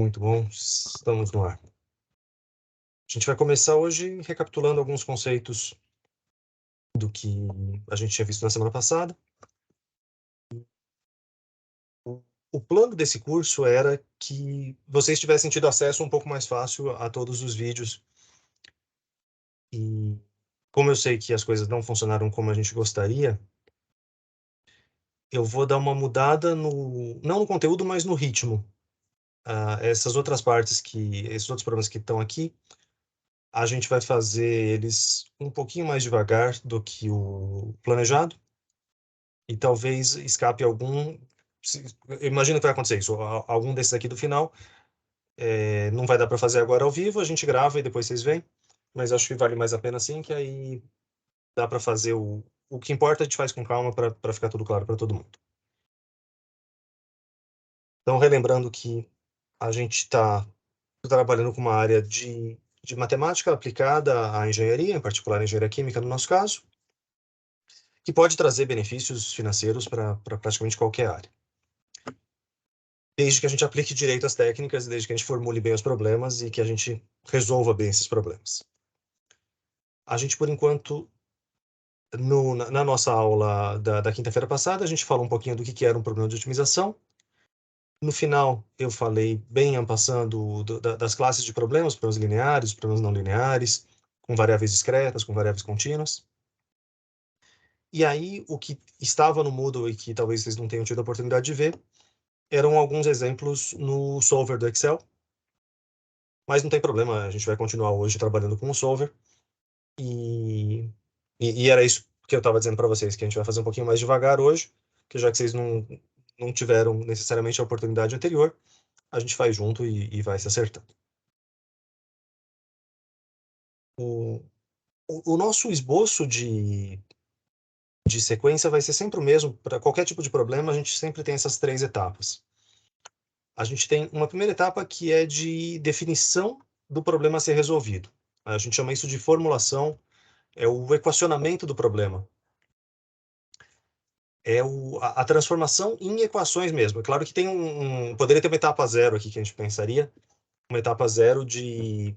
Muito bom, estamos no ar. A gente vai começar hoje recapitulando alguns conceitos do que a gente tinha visto na semana passada. O plano desse curso era que vocês tivessem tido acesso um pouco mais fácil a todos os vídeos. E como eu sei que as coisas não funcionaram como a gente gostaria, eu vou dar uma mudada não no conteúdo, mas no ritmo. Essas outras partes esses outros problemas que estão aqui, a gente vai fazer eles um pouquinho mais devagar do que o planejado. E talvez escape algum. Imagina que vai acontecer isso. Algum desses aqui do final não vai dar para fazer agora ao vivo, a gente grava e depois vocês veem. Mas acho que vale mais a pena sim, que aí dá para fazer o que importa, a gente faz com calma para ficar tudo claro para todo mundo. Então, relembrando que a gente está trabalhando com uma área de matemática aplicada à engenharia, em particular a engenharia química no nosso caso, que pode trazer benefícios financeiros para praticamente qualquer área. Desde que a gente aplique direito as técnicas, desde que a gente formule bem os problemas e que a gente resolva bem esses problemas. A gente, por enquanto, na nossa aula da quinta-feira passada, a gente falou um pouquinho do que era um problema de otimização. No final, eu falei bem en passant das classes de problemas lineares, problemas não lineares, com variáveis discretas, com variáveis contínuas. E aí, o que estava no Moodle e que talvez vocês não tenham tido a oportunidade de ver, eram alguns exemplos no solver do Excel. Mas não tem problema, a gente vai continuar hoje trabalhando com o solver. E era isso que eu estava dizendo para vocês, que a gente vai fazer um pouquinho mais devagar hoje, que já que vocês não tiveram necessariamente a oportunidade anterior, a gente faz junto e vai se acertando. O nosso esboço de sequência vai ser sempre o mesmo. Para qualquer tipo de problema, a gente sempre tem essas 3 etapas. A gente tem uma primeira etapa que é de definição do problema a ser resolvido. A gente chama isso de formulação, é o equacionamento do problema. É a transformação em equações mesmo. É claro que poderia ter uma etapa zero aqui que a gente pensaria, uma etapa zero de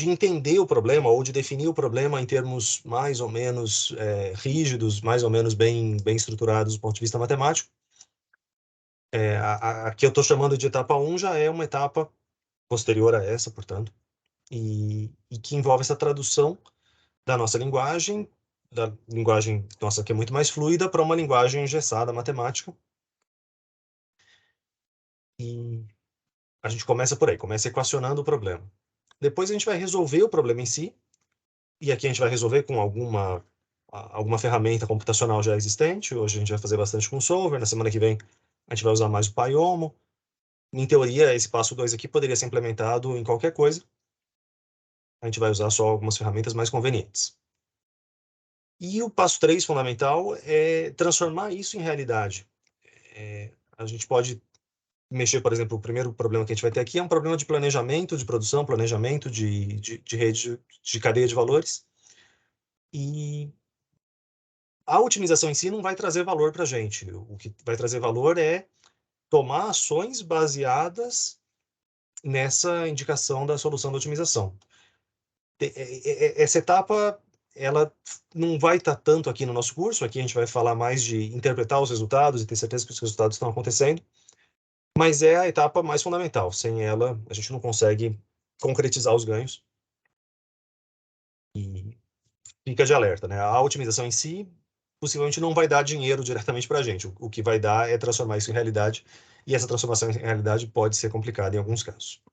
entender o problema ou de definir o problema em termos mais ou menos rígidos, mais ou menos bem estruturados do ponto de vista matemático. A que eu estou chamando de etapa 1 já é uma etapa posterior a essa, portanto, e que envolve essa tradução da nossa linguagem, da linguagem nossa que é muito mais fluida, para uma linguagem engessada matemática. E a gente começa por aí, começa equacionando o problema. Depois a gente vai resolver o problema em si, e aqui a gente vai resolver com alguma ferramenta computacional já existente. Hoje a gente vai fazer bastante com o Solver, na semana que vem a gente vai usar mais o PyOmo. Em teoria, esse passo 2 aqui poderia ser implementado em qualquer coisa. A gente vai usar só algumas ferramentas mais convenientes. E o passo 3 fundamental é transformar isso em realidade. A gente pode mexer, por exemplo, o primeiro problema que a gente vai ter aqui é um problema de planejamento de produção, planejamento de rede de cadeia de valores. E a otimização em si não vai trazer valor para a gente. O que vai trazer valor é tomar ações baseadas nessa indicação da solução da otimização. Essa etapa, ela não vai estar tanto aqui no nosso curso. Aqui a gente vai falar mais de interpretar os resultados e ter certeza que os resultados estão acontecendo. Mas é a etapa mais fundamental. Sem ela, a gente não consegue concretizar os ganhos. E fica de alerta, né? A otimização em si possivelmente não vai dar dinheiro diretamente para a gente. O que vai dar é transformar isso em realidade, e essa transformação em realidade pode ser complicada em alguns casos.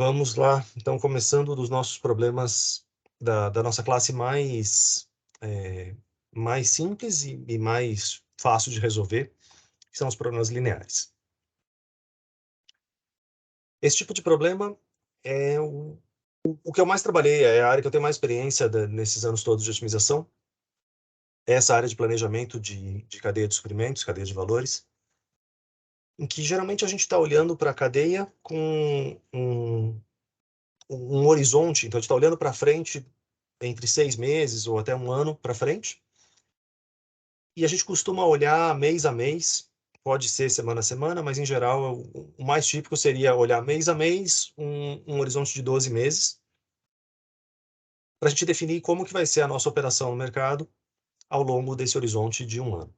Vamos lá, então, começando dos nossos problemas da nossa classe mais simples e mais fácil de resolver, que são os problemas lineares. Esse tipo de problema é o que eu mais trabalhei, é a área que eu tenho mais experiência nesses anos todos de otimização, é essa área de planejamento de cadeia de suprimentos, cadeia de valores, em que geralmente a gente está olhando para a cadeia com um horizonte. Então a gente está olhando para frente entre 6 meses ou até um ano para frente, e a gente costuma olhar mês a mês, pode ser semana a semana, mas em geral o mais típico seria olhar mês a mês, um horizonte de 12 meses, para a gente definir como que vai ser a nossa operação no mercado ao longo desse horizonte de um ano.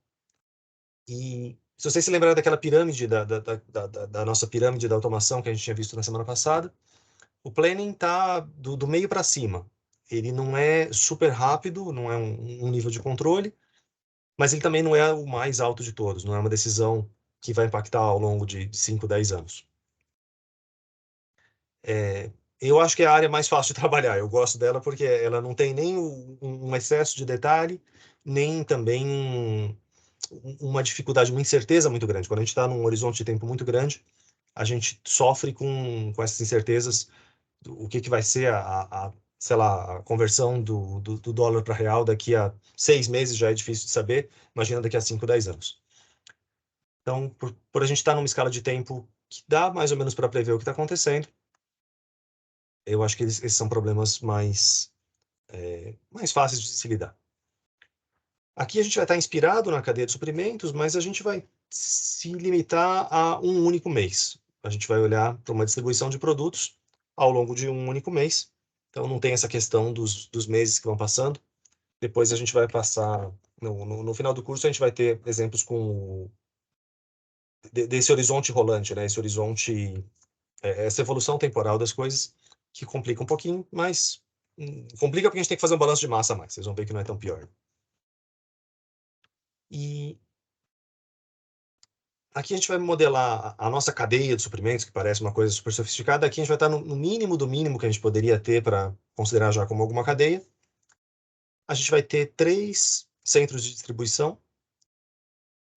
E se vocês se lembrarem daquela pirâmide, da nossa pirâmide da automação que a gente tinha visto na semana passada, o planning está do meio para cima. Ele não é super rápido, não é um nível de controle, mas ele também não é o mais alto de todos, não é uma decisão que vai impactar ao longo de 5, 10 anos. Eu acho que é a área mais fácil de trabalhar. Eu gosto dela porque ela não tem nem um excesso de detalhe, nem também uma dificuldade, uma incerteza muito grande. Quando a gente está num horizonte de tempo muito grande, a gente sofre com essas incertezas. O que vai ser sei lá, a conversão do dólar para real daqui a 6 meses já é difícil de saber. Imagina daqui a 5, 10 anos. Então, por a gente estar numa escala de tempo que dá mais ou menos para prever o que está acontecendo, eu acho que esses são problemas mais fáceis de se lidar. Aqui a gente vai estar inspirado na cadeia de suprimentos, mas a gente vai se limitar a um único mês. A gente vai olhar para uma distribuição de produtos ao longo de um único mês. Então não tem essa questão dos meses que vão passando. Depois a gente vai passar, no final do curso, a gente vai ter exemplos desse horizonte rolante, né? Esse horizonte, essa evolução temporal das coisas, que complica um pouquinho, mas complica porque a gente tem que fazer um balanço de massa a mais. Vocês vão ver que não é tão pior. E aqui a gente vai modelar a nossa cadeia de suprimentos, que parece uma coisa super sofisticada. Aqui a gente vai estar no mínimo do mínimo que a gente poderia ter para considerar já como alguma cadeia. A gente vai ter 3 centros de distribuição,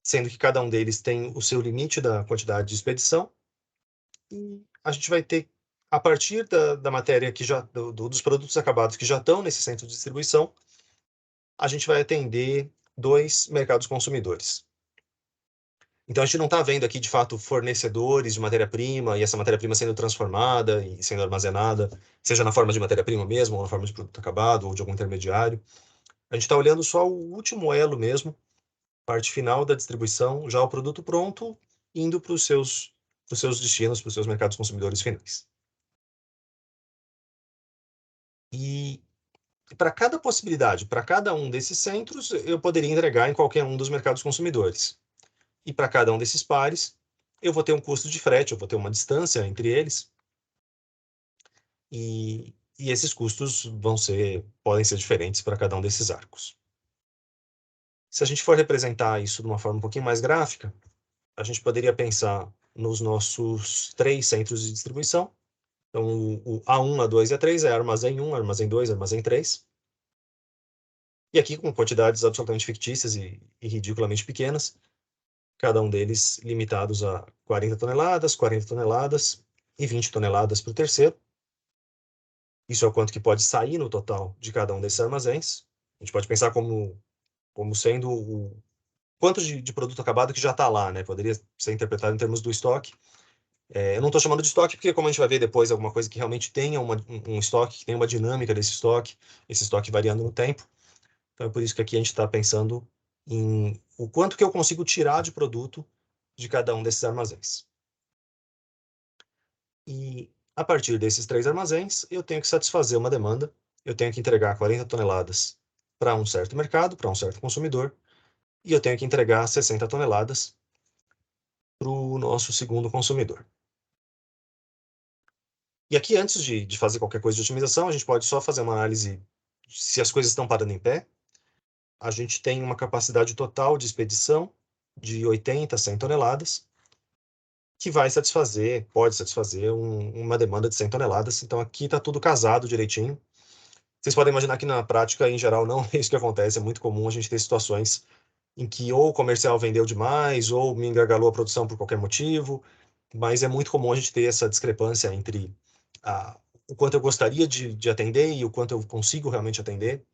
sendo que cada um deles tem o seu limite da quantidade de expedição. E a gente vai ter, a partir da matéria que já, dos produtos acabados que já estão nesse centro de distribuição, a gente vai atender 2 mercados consumidores. Então a gente não está vendo aqui de fato fornecedores de matéria-prima e essa matéria-prima sendo transformada e sendo armazenada, seja na forma de matéria-prima mesmo, ou na forma de produto acabado, ou de algum intermediário. A gente está olhando só o último elo mesmo, parte final da distribuição, já o produto pronto, indo para os seus destinos, para os seus mercados consumidores finais. E para cada possibilidade, para cada um desses centros, eu poderia entregar em qualquer um dos mercados consumidores. E para cada um desses pares, eu vou ter um custo de frete, eu vou ter uma distância entre eles, e esses custos podem ser diferentes para cada um desses arcos. Se a gente for representar isso de uma forma um pouquinho mais gráfica, a gente poderia pensar nos nossos 3 centros de distribuição. Então, o A1, A2 e A3 é armazém 1, armazém 2, armazém 3. E aqui com quantidades absolutamente fictícias e ridiculamente pequenas, cada um deles limitados a 40 toneladas, 40 toneladas e 20 toneladas para o terceiro. Isso é o quanto que pode sair no total de cada um desses armazéns. A gente pode pensar como sendo o quanto de produto acabado que já está lá, né? Poderia ser interpretado em termos do estoque. Eu não estou chamando de estoque porque, como a gente vai ver depois, alguma coisa que realmente tenha um estoque, que tenha uma dinâmica desse estoque, esse estoque variando no tempo. Então é por isso que aqui a gente está pensando em o quanto que eu consigo tirar de produto de cada um desses armazéns. E a partir desses 3 armazéns, eu tenho que satisfazer uma demanda, eu tenho que entregar 40 toneladas para um certo mercado, para um certo consumidor, e eu tenho que entregar 60 toneladas para o nosso segundo consumidor. E aqui, antes de fazer qualquer coisa de otimização, a gente pode só fazer uma análise se as coisas estão parando em pé. A gente tem uma capacidade total de expedição de 80 a 100 toneladas, que pode satisfazer uma demanda de 100 toneladas. Então aqui está tudo casado direitinho. Vocês podem imaginar que na prática, em geral, não é isso que acontece. É muito comum a gente ter situações em que ou o comercial vendeu demais, ou me engargalou a produção por qualquer motivo, mas é muito comum a gente ter essa discrepância entre o quanto eu gostaria de atender e o quanto eu consigo realmente atender.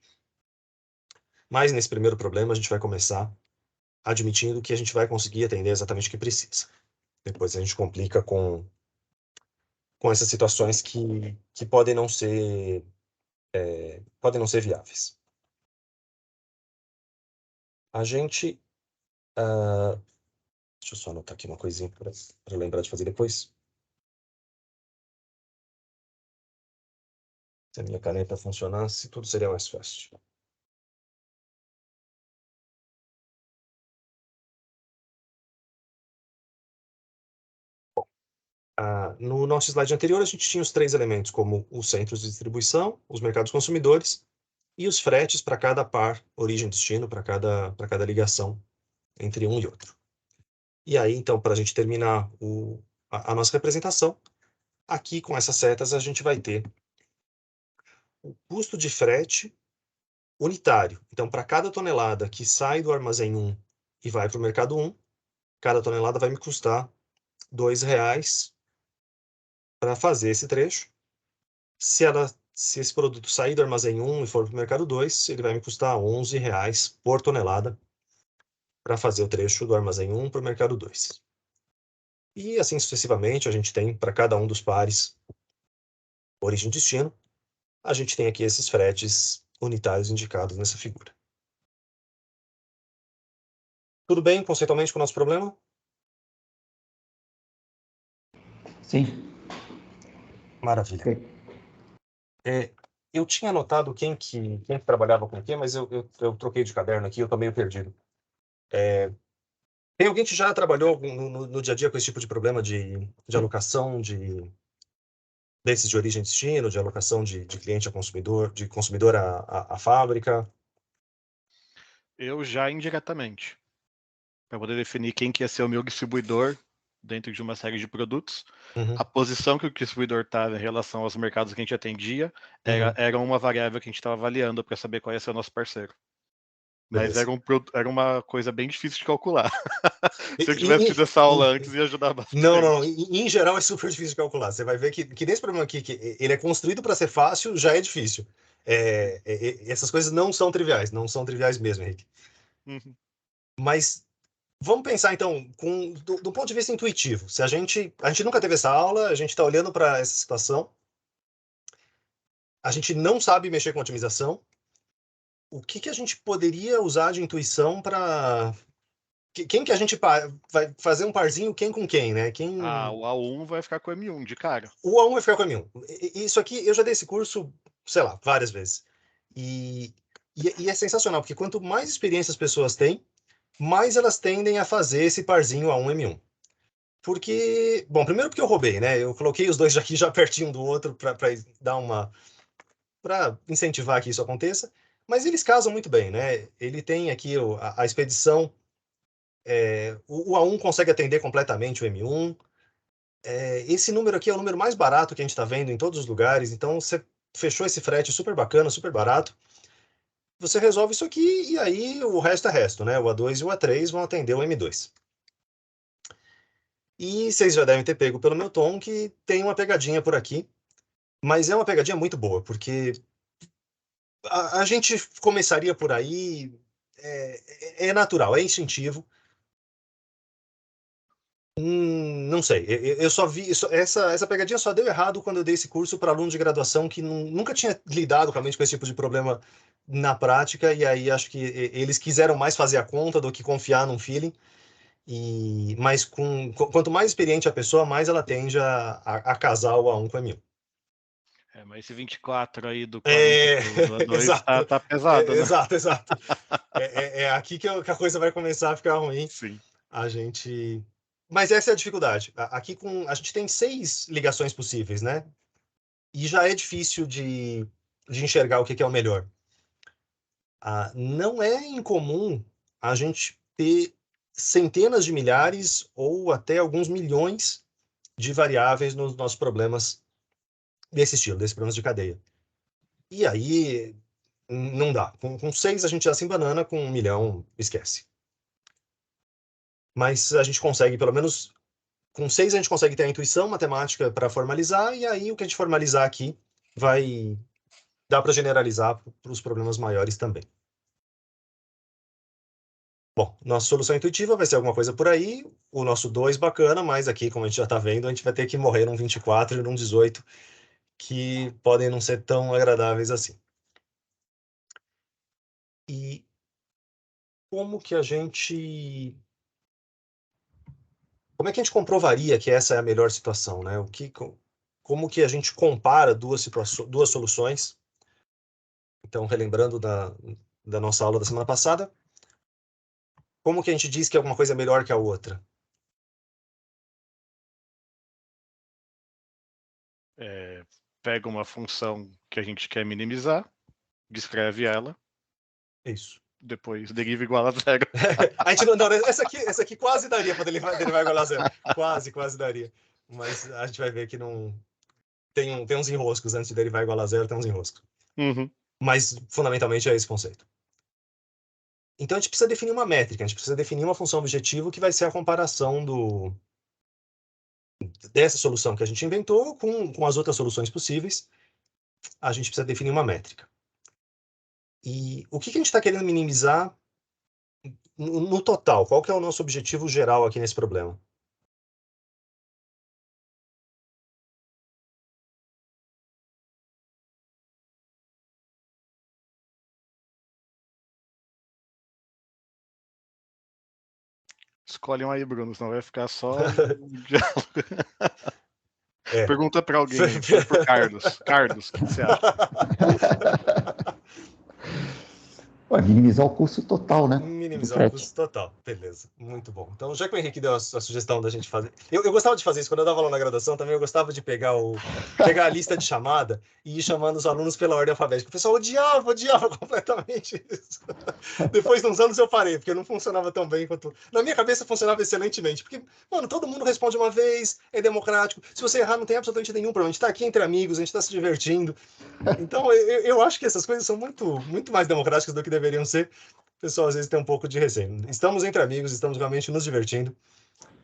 Mas nesse primeiro problema, a gente vai começar admitindo que a gente vai conseguir atender exatamente o que precisa. Depois a gente complica com essas situações que podem não ser viáveis. A gente Deixa eu só anotar aqui uma coisinha para lembrar de fazer depois. Se a minha caneta funcionasse, tudo seria mais fácil. No nosso slide anterior, a gente tinha os 3 elementos, como os centros de distribuição, os mercados consumidores e os fretes para cada par origem-destino, para cada ligação entre um e outro. E aí, então, para a gente terminar a nossa representação, aqui com essas setas a gente vai ter o custo de frete unitário. Então, para cada tonelada que sai do armazém 1 e vai para o mercado 1, cada tonelada vai me custar R$ 2 para fazer esse trecho. Se esse produto sair do armazém 1 e for para o mercado 2, ele vai me custar R$ 11 por tonelada para fazer o trecho do armazém 1 para o mercado 2. E assim sucessivamente, a gente tem para cada um dos pares origem e destino, a gente tem aqui esses fretes unitários indicados nessa figura. Tudo bem conceitualmente com o nosso problema? Sim. Maravilha. Ok. Eu tinha anotado quem que trabalhava com o quê, mas eu troquei de caderno aqui, eu estou meio perdido. Tem alguém que já trabalhou no dia a dia com esse tipo de problema de alocação desses de origem e destino, de alocação de cliente a consumidor, de consumidor a fábrica? Eu já indiretamente, para poder definir quem que ia ser o meu distribuidor dentro de uma série de produtos. Uhum. A posição que o distribuidor estava em relação aos mercados que a gente atendia era uma variável que a gente estava avaliando para saber qual ia ser o nosso parceiro. Mas era uma coisa bem difícil de calcular. Se eu tivesse tido essa aula antes, ia ajudar bastante. Não. Em geral é super difícil de calcular. Você vai ver que nesse problema aqui, que ele é construído para ser fácil, já é difícil. Essas coisas não são triviais mesmo, Henrique. Uhum. Mas vamos pensar então, do ponto de vista intuitivo. Se a gente nunca teve essa aula, a gente está olhando para essa situação, a gente não sabe mexer com otimização. O que a gente poderia usar de intuição para quem que a gente vai fazer um parzinho quem com quem, né? O A1 vai ficar com o M1 de cara. O A1 vai ficar com o M1. Isso aqui, eu já dei esse curso, sei lá, várias vezes. E é sensacional, porque quanto mais experiência as pessoas têm, mais elas tendem a fazer esse parzinho A1 M1. Porque, bom, primeiro porque eu roubei, né? Eu coloquei os dois aqui já pertinho do outro para dar para incentivar que isso aconteça, mas eles casam muito bem, né? Ele tem aqui a expedição, o A1 consegue atender completamente o M1. Esse número aqui é o número mais barato que a gente está vendo em todos os lugares, então você fechou esse frete super bacana, super barato. Você resolve isso aqui e aí o resto é resto, né? O A2 e o A3 vão atender o M2. E vocês já devem ter pego pelo meu tom que tem uma pegadinha por aqui, mas é uma pegadinha muito boa, porque a gente começaria por aí, é natural, é instintivo. Não sei, eu só vi, essa pegadinha só deu errado quando eu dei esse curso para aluno de graduação que nunca tinha lidado realmente com esse tipo de problema na prática, e aí acho que eles quiseram mais fazer a conta do que confiar num feeling, mas quanto mais experiente a pessoa, mais ela tende a casar o A1 com o M1. Mas esse 24 aí do 40 do A2 exato, tá pesado, né? Exato. É aqui que a coisa vai começar a ficar ruim. Sim. Mas essa é a dificuldade. Aqui a gente tem 6 ligações possíveis, né? E já é difícil de enxergar o que é o melhor. Não é incomum a gente ter centenas de milhares ou até alguns milhões de variáveis nos nossos problemas desse estilo, desses problemas de cadeia. E aí não dá. Com 6 a gente já se embanana, com 1 milhão esquece. Mas a gente consegue, pelo menos com 6 a gente consegue ter a intuição matemática para formalizar, e aí o que a gente formalizar aqui vai dar para generalizar para os problemas maiores também. Bom, nossa solução intuitiva vai ser alguma coisa por aí, o nosso 2 bacana, mas aqui, como a gente já está vendo, a gente vai ter que morrer num 24 e num 18, que podem não ser tão agradáveis assim. E como que a gente como é que a gente comprovaria que essa é a melhor situação, né? Como que a gente compara duas soluções? Então, relembrando da nossa aula da semana passada, como que a gente diz que alguma coisa é melhor que a outra? Pega uma função que a gente quer minimizar, descreve ela, Isso. depois deriva igual a zero. A gente não, essa aqui quase daria para derivar igual a zero. Quase daria. Mas a gente vai ver que não tem uns enroscos antes de derivar igual a zero, tem uns enroscos. Uhum. Mas fundamentalmente é esse conceito. Então a gente precisa definir uma métrica, a gente precisa definir uma função objetivo que vai ser a comparação dessa solução que a gente inventou com as outras soluções possíveis. A gente precisa definir uma métrica. E o que a gente está querendo minimizar no total? Qual que é o nosso objetivo geral aqui nesse problema? Escolhe um aí, Bruno, senão vai ficar só um diálogo. Pergunta para alguém, pode por Carlos. Carlos, o que você acha? Minimizar o custo total, né? Minimizar o custo total, beleza, muito bom. Então, já que o Henrique deu a sugestão da gente fazer... Eu gostava de fazer isso, quando eu dava aula na graduação também, eu gostava de pegar a lista de chamada e ir chamando os alunos pela ordem alfabética. O pessoal odiava completamente isso. Depois de uns anos eu parei, porque não funcionava tão bem quanto... Na minha cabeça funcionava excelentemente, porque, mano, todo mundo responde uma vez, é democrático, se você errar não tem absolutamente nenhum problema, a gente tá aqui entre amigos, a gente tá se divertindo. Então, eu acho que essas coisas são muito mais democráticas do que deveriam ser. O pessoal às vezes tem um pouco de receio. Estamos entre amigos, estamos realmente nos divertindo.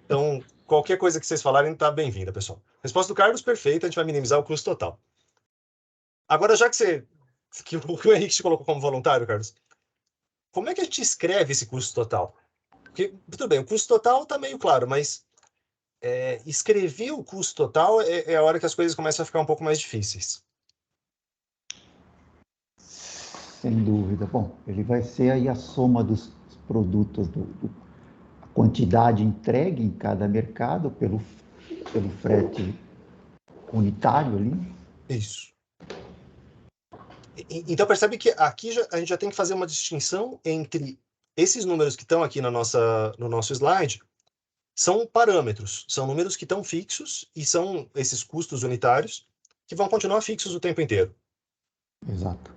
Então, qualquer coisa que vocês falarem está bem-vinda, pessoal. Resposta do Carlos, perfeita, a gente vai minimizar o custo total. Agora, já que o Henrique te colocou como voluntário, Carlos, como é que a gente escreve esse custo total? Porque, tudo bem, o custo total está meio claro, mas escrever o custo total é a hora que as coisas começam a ficar um pouco mais difíceis. Sem dúvida. Bom, ele vai ser aí a soma dos produtos, a quantidade entregue em cada mercado pelo frete unitário ali. Isso. Então percebe que aqui a gente já tem que fazer uma distinção entre esses números que estão aqui no nosso slide, são parâmetros, são números que estão fixos e são esses custos unitários que vão continuar fixos o tempo inteiro. Exato.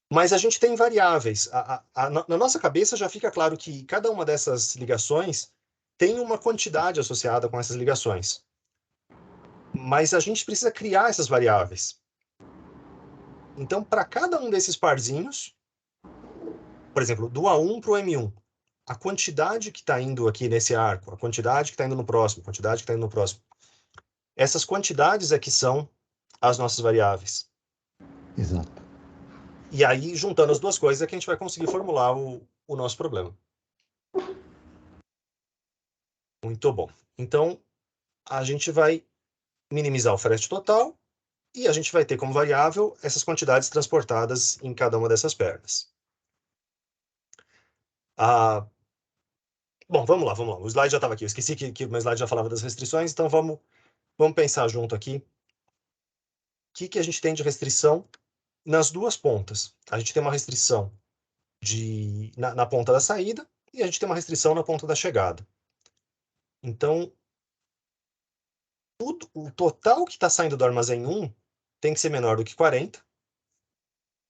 Mas a gente tem variáveis. Na nossa cabeça já fica claro que cada uma dessas ligações tem uma quantidade associada com essas ligações. Mas a gente precisa criar essas variáveis. Então, para cada um desses parzinhos, por exemplo, do A1 para o M1, a quantidade que está indo aqui nesse arco, a quantidade que está indo no próximo, a quantidade que está indo no próximo, essas quantidades é que são as nossas variáveis. Exato. E aí, juntando as duas coisas, é que a gente vai conseguir formular o nosso problema. Muito bom. Então, a gente vai minimizar o frete total e a gente vai ter como variável essas quantidades transportadas em cada uma dessas pernas. Bom, vamos lá. O slide já estava aqui. Eu esqueci que o meu slide já falava das restrições, então vamos pensar junto aqui. O que a gente tem de restrição nas duas pontas? A gente tem uma restrição na ponta da saída e a gente tem uma restrição na ponta da chegada. Então, o total que está saindo do armazém 1 tem que ser menor do que 40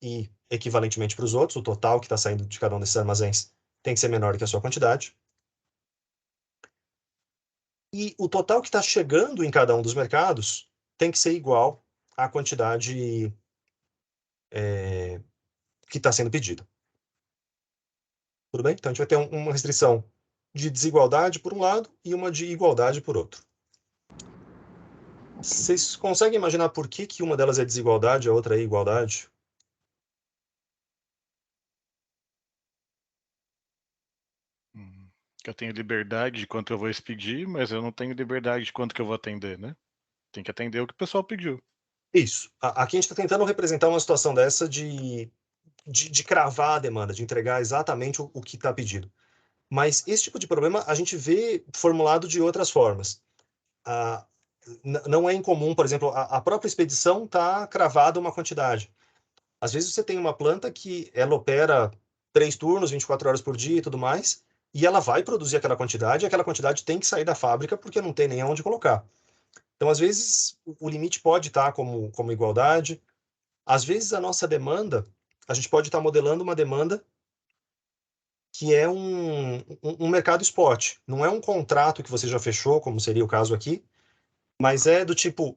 e, equivalentemente para os outros, o total que está saindo de cada um desses armazéns tem que ser menor do que a sua quantidade. E o total que está chegando em cada um dos mercados tem que ser igual à quantidade que está sendo pedida. Tudo bem? Então, a gente vai ter uma restrição de desigualdade por um lado e uma de igualdade por outro. Vocês conseguem imaginar por que uma delas é desigualdade e a outra é igualdade? Eu tenho liberdade de quanto eu vou expedir, mas eu não tenho liberdade de quanto que eu vou atender, né? Tem que atender o que o pessoal pediu. Isso. Aqui a gente está tentando representar uma situação dessa de cravar a demanda, de entregar exatamente o que está pedido. Mas esse tipo de problema a gente vê formulado de outras formas. Não é incomum, por exemplo, a própria expedição está cravada uma quantidade. Às vezes você tem uma planta que ela opera 3 turnos, 24 horas por dia e tudo mais, e ela vai produzir aquela quantidade tem que sair da fábrica porque não tem nem aonde colocar. Então, às vezes, o limite pode estar como igualdade. Às vezes, a nossa demanda, a gente pode estar modelando uma demanda que é um mercado spot. Não é um contrato que você já fechou, como seria o caso aqui, mas é do tipo,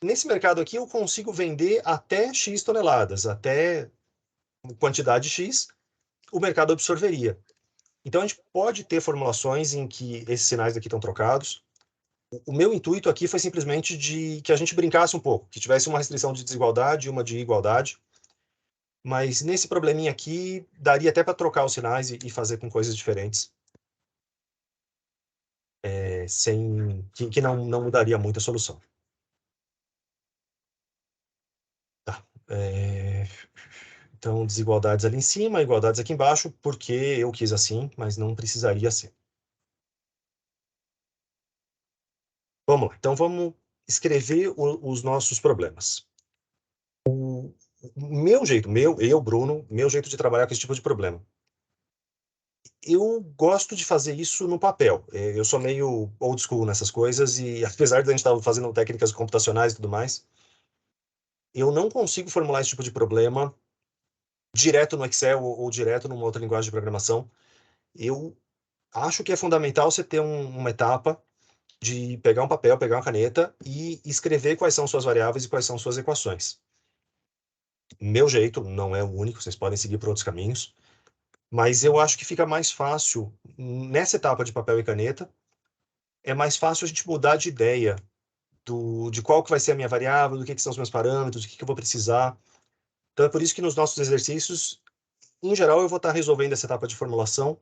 nesse mercado aqui eu consigo vender até X toneladas, até quantidade X, o mercado absorveria. Então, a gente pode ter formulações em que esses sinais aqui estão trocados. O meu intuito aqui foi simplesmente de que a gente brincasse um pouco, que tivesse uma restrição de desigualdade e uma de igualdade. Mas nesse probleminha aqui, daria até para trocar os sinais e fazer com coisas diferentes, sem que não mudaria muito a solução. Tá. Então, desigualdades ali em cima, igualdades aqui embaixo, porque eu quis assim, mas não precisaria ser. Vamos lá. Então, vamos escrever os nossos problemas. O meu jeito, eu, Bruno, meu jeito de trabalhar com esse tipo de problema. Eu gosto de fazer isso no papel. Eu sou meio old school nessas coisas e, apesar de a gente estar fazendo técnicas computacionais e tudo mais, eu não consigo formular esse tipo de problema direto no Excel ou direto numa outra linguagem de programação. Eu acho que é fundamental você ter uma etapa de pegar um papel, pegar uma caneta e escrever quais são suas variáveis e quais são suas equações. Meu jeito não é o único, vocês podem seguir por outros caminhos, mas eu acho que fica mais fácil, nessa etapa de papel e caneta, é mais fácil a gente mudar de ideia de qual que vai ser a minha variável, do que são os meus parâmetros, o que eu vou precisar. Então é por isso que nos nossos exercícios, em geral, eu vou estar resolvendo essa etapa de formulação,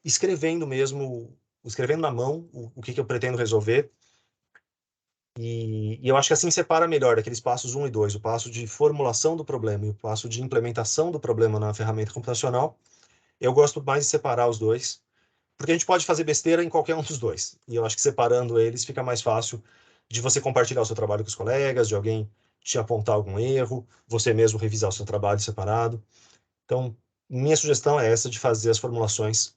escrevendo mesmo, escrevendo na mão o que eu pretendo resolver. E eu acho que assim separa melhor aqueles passos 1 e 2, o passo de formulação do problema e o passo de implementação do problema na ferramenta computacional. Eu gosto mais de separar os dois, porque a gente pode fazer besteira em qualquer um dos dois. E eu acho que separando eles fica mais fácil de você compartilhar o seu trabalho com os colegas, de alguém te apontar algum erro, você mesmo revisar o seu trabalho separado. Então, minha sugestão é essa de fazer as formulações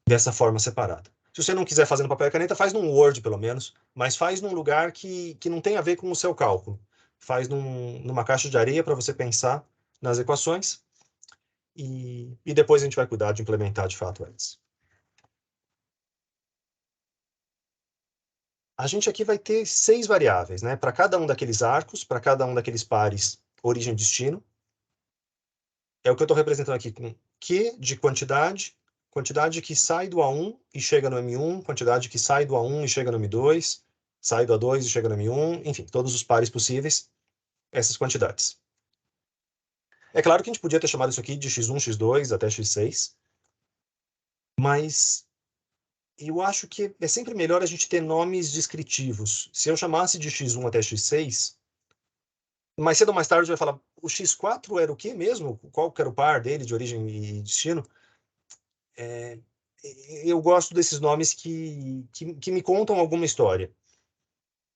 dessa forma separada. Se você não quiser fazer no papel e caneta, faz num Word, pelo menos, mas faz num lugar que não tem a ver com o seu cálculo. Faz numa caixa de areia para você pensar nas equações e depois a gente vai cuidar de implementar de fato elas. A gente aqui vai ter 6 variáveis, né? Para cada um daqueles arcos, para cada um daqueles pares origem e destino. É o que eu estou representando aqui com Q de quantidade, quantidade que sai do A1 e chega no M1, quantidade que sai do A1 e chega no M2, sai do A2 e chega no M1, enfim, todos os pares possíveis, essas quantidades. É claro que a gente podia ter chamado isso aqui de x1, x2 até x6, mas eu acho que é sempre melhor a gente ter nomes descritivos. Se eu chamasse de x1 até x6, mais cedo ou mais tarde vai falar, o x4 era o quê mesmo? Qual que era o par dele de origem e destino? É, eu gosto desses nomes que me contam alguma história.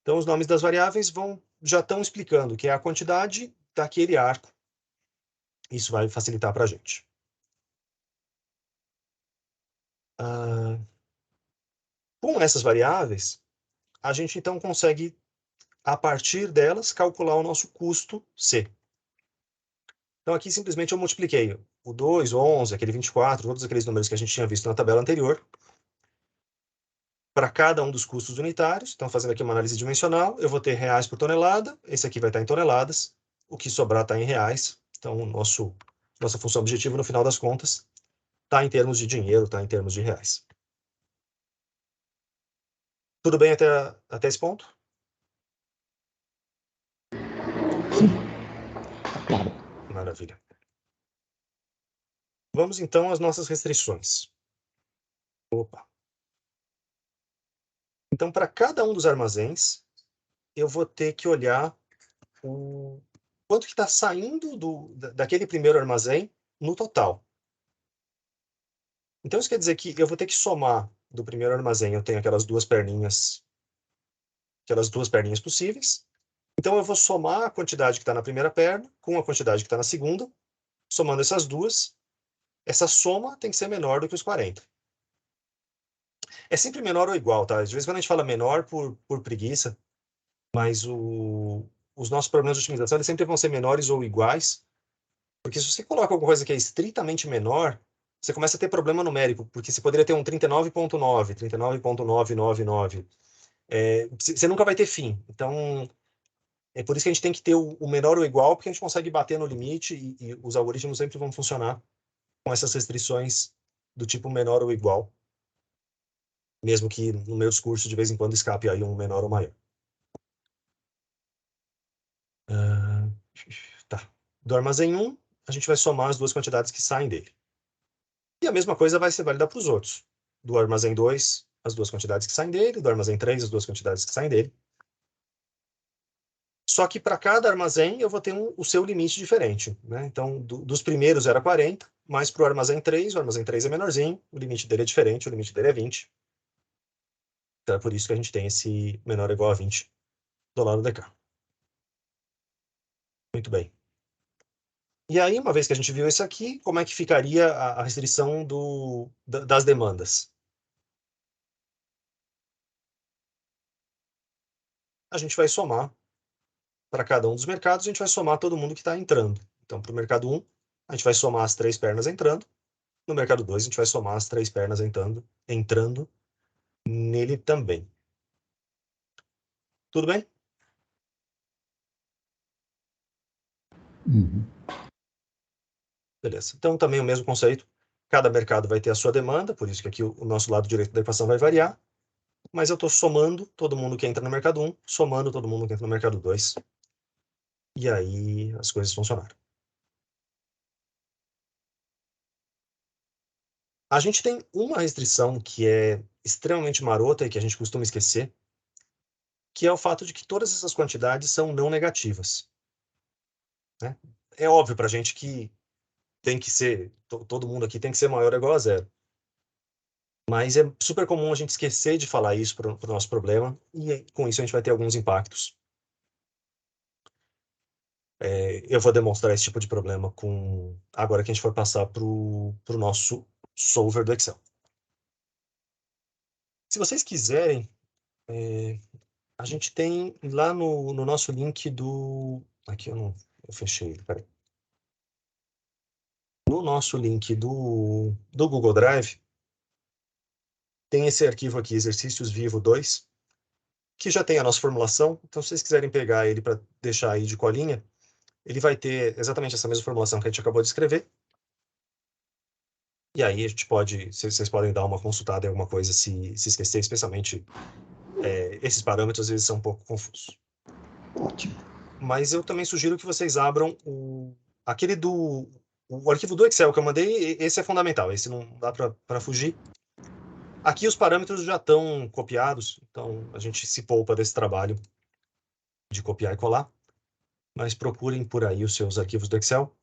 Então, os nomes das variáveis já estão explicando que é a quantidade daquele arco. Isso vai facilitar para a gente. Com essas variáveis, a gente então consegue, a partir delas, calcular o nosso custo C. Então, aqui simplesmente eu multipliquei o 2, o 11, aquele 24, todos aqueles números que a gente tinha visto na tabela anterior, para cada um dos custos unitários. Então, fazendo aqui uma análise dimensional, eu vou ter reais por tonelada, esse aqui vai estar em toneladas, o que sobrar está em reais. Então, nossa função objetiva, no final das contas, está em termos de dinheiro, está em termos de reais. Tudo bem até esse ponto? Sim, claro. Maravilha. Vamos então às nossas restrições. Opa. Então, para cada um dos armazéns, eu vou ter que olhar o quanto que está saindo daquele primeiro armazém no total. Então, isso quer dizer que eu vou ter que somar do primeiro armazém, eu tenho aquelas duas perninhas possíveis. Então, eu vou somar a quantidade que está na primeira perna com a quantidade que está na segunda. Somando essas duas, essa soma tem que ser menor do que os 40. É sempre menor ou igual, tá? De vez em quando a gente fala menor por preguiça, mas os nossos problemas de otimização eles sempre vão ser menores ou iguais, porque se você coloca alguma coisa que é estritamente menor, você começa a ter problema numérico, porque você poderia ter um 39.9, 39.999. Você nunca vai ter fim. Então, é por isso que a gente tem que ter o menor ou igual, porque a gente consegue bater no limite e os algoritmos sempre vão funcionar com essas restrições do tipo menor ou igual, mesmo que no meu discurso de vez em quando escape aí um menor ou maior. Tá. Do armazém 1, a gente vai somar as duas quantidades que saem dele. E a mesma coisa vai ser válida para os outros. Do armazém 2, as duas quantidades que saem dele. Do armazém 3, as duas quantidades que saem dele. Só que para cada armazém eu vou ter o seu limite diferente, né? Então, dos primeiros era 40, mas para o armazém 3 é menorzinho, o limite dele é diferente, o limite dele é 20. Então é por isso que a gente tem esse menor ou igual a 20 do lado de cá. Muito bem. E aí, uma vez que a gente viu isso aqui, como é que ficaria a restrição das demandas? A gente vai somar para cada um dos mercados, a gente vai somar todo mundo que está entrando. Então, para o mercado 1, a gente vai somar as 3 pernas entrando. No mercado 2, a gente vai somar as 3 pernas entrando nele também. Tudo bem? Uhum. Beleza. Então, também o mesmo conceito. Cada mercado vai ter a sua demanda, por isso que aqui o nosso lado direito da equação vai variar. Mas eu estou somando todo mundo que entra no mercado 1, somando todo mundo que entra no mercado 2. E aí as coisas funcionaram. A gente tem uma restrição que é extremamente marota e que a gente costuma esquecer, que é o fato de que todas essas quantidades são não negativas, né? É óbvio para a gente que tem que ser, todo mundo aqui tem que ser maior ou igual a zero. Mas é super comum a gente esquecer de falar isso para o nosso problema, e com isso a gente vai ter alguns impactos. Eu vou demonstrar esse tipo de problema agora que a gente for passar para o nosso solver do Excel. Se vocês quiserem, a gente tem lá no nosso link do... Aqui eu fechei ele, peraí. No nosso link do Google Drive, tem esse arquivo aqui, exercícios vivo 2, que já tem a nossa formulação. Então, se vocês quiserem pegar ele para deixar aí de colinha, ele vai ter exatamente essa mesma formulação que a gente acabou de escrever. E aí a gente vocês podem dar uma consultada em alguma coisa se esquecer, especialmente esses parâmetros, às vezes são um pouco confusos. Ótimo. Mas eu também sugiro que vocês abram aquele o arquivo do Excel que eu mandei, esse é fundamental, esse não dá para fugir. Aqui os parâmetros já estão copiados, então a gente se poupa desse trabalho de copiar e colar. Mas procurem por aí os seus arquivos do Excel.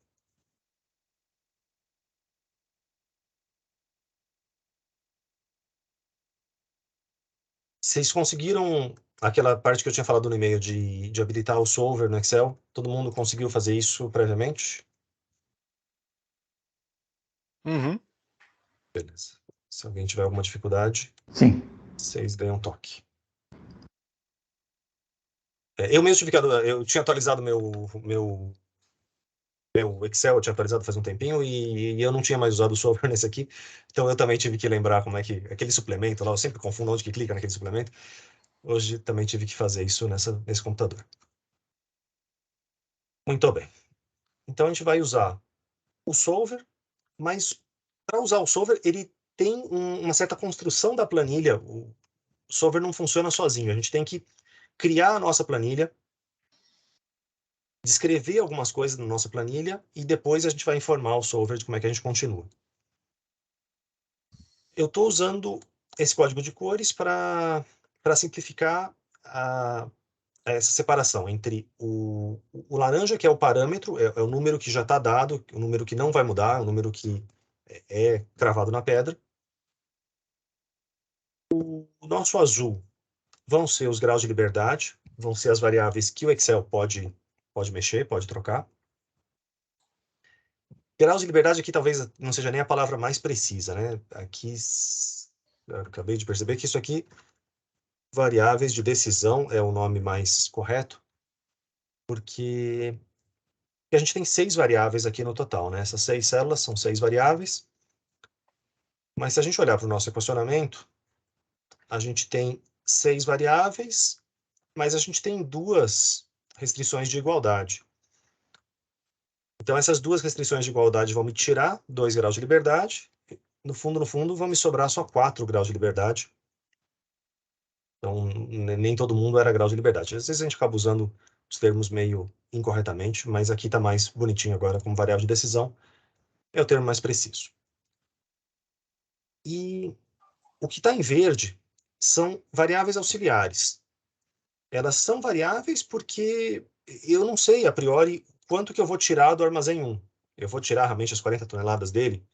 Vocês conseguiram aquela parte que eu tinha falado no e-mail de habilitar o solver no Excel? Todo mundo conseguiu fazer isso previamente? Uhum. Beleza. Se alguém tiver alguma dificuldade, Sim. vocês deem um toque. Eu mesmo eu tinha atualizado meu Excel, eu tinha atualizado faz um tempinho e eu não tinha mais usado o solver nesse aqui, então eu também tive que lembrar como é que aquele suplemento lá, eu sempre confundo onde que clica naquele suplemento. Hoje também tive que fazer isso nesse computador. Muito bem. Então a gente vai usar o solver, mas para usar o solver, ele tem uma certa construção da planilha. O solver não funciona sozinho. A gente tem que criar a nossa planilha, descrever algumas coisas na nossa planilha e depois a gente vai informar o solver de como é que a gente continua. Eu estou usando esse código de cores para simplificar essa separação entre o laranja, que é o parâmetro, é o número que já está dado, o número que não vai mudar, o número que é cravado na pedra, o nosso azul vão ser os graus de liberdade, vão ser as variáveis que o Excel pode mexer, pode trocar. Graus de liberdade aqui talvez não seja nem a palavra mais precisa, né? Aqui, eu acabei de perceber que isso aqui, variáveis de decisão é o nome mais correto, porque a gente tem 6 variáveis aqui no total, né? Essas 6 células são 6 variáveis, mas se a gente olhar para o nosso equacionamento, a gente tem 6 variáveis, mas a gente tem 2 restrições de igualdade. Então, essas 2 restrições de igualdade vão me tirar 2 graus de liberdade. No fundo, vão me sobrar só 4 graus de liberdade. Então, nem todo mundo era grau de liberdade. Às vezes a gente acaba usando os termos meio incorretamente, mas aqui está mais bonitinho agora como variável de decisão. É o termo mais preciso. E o que está em verde são variáveis auxiliares. Elas são variáveis porque eu não sei, a priori, quanto que eu vou tirar do armazém 1. Eu vou tirar realmente as 40 toneladas dele?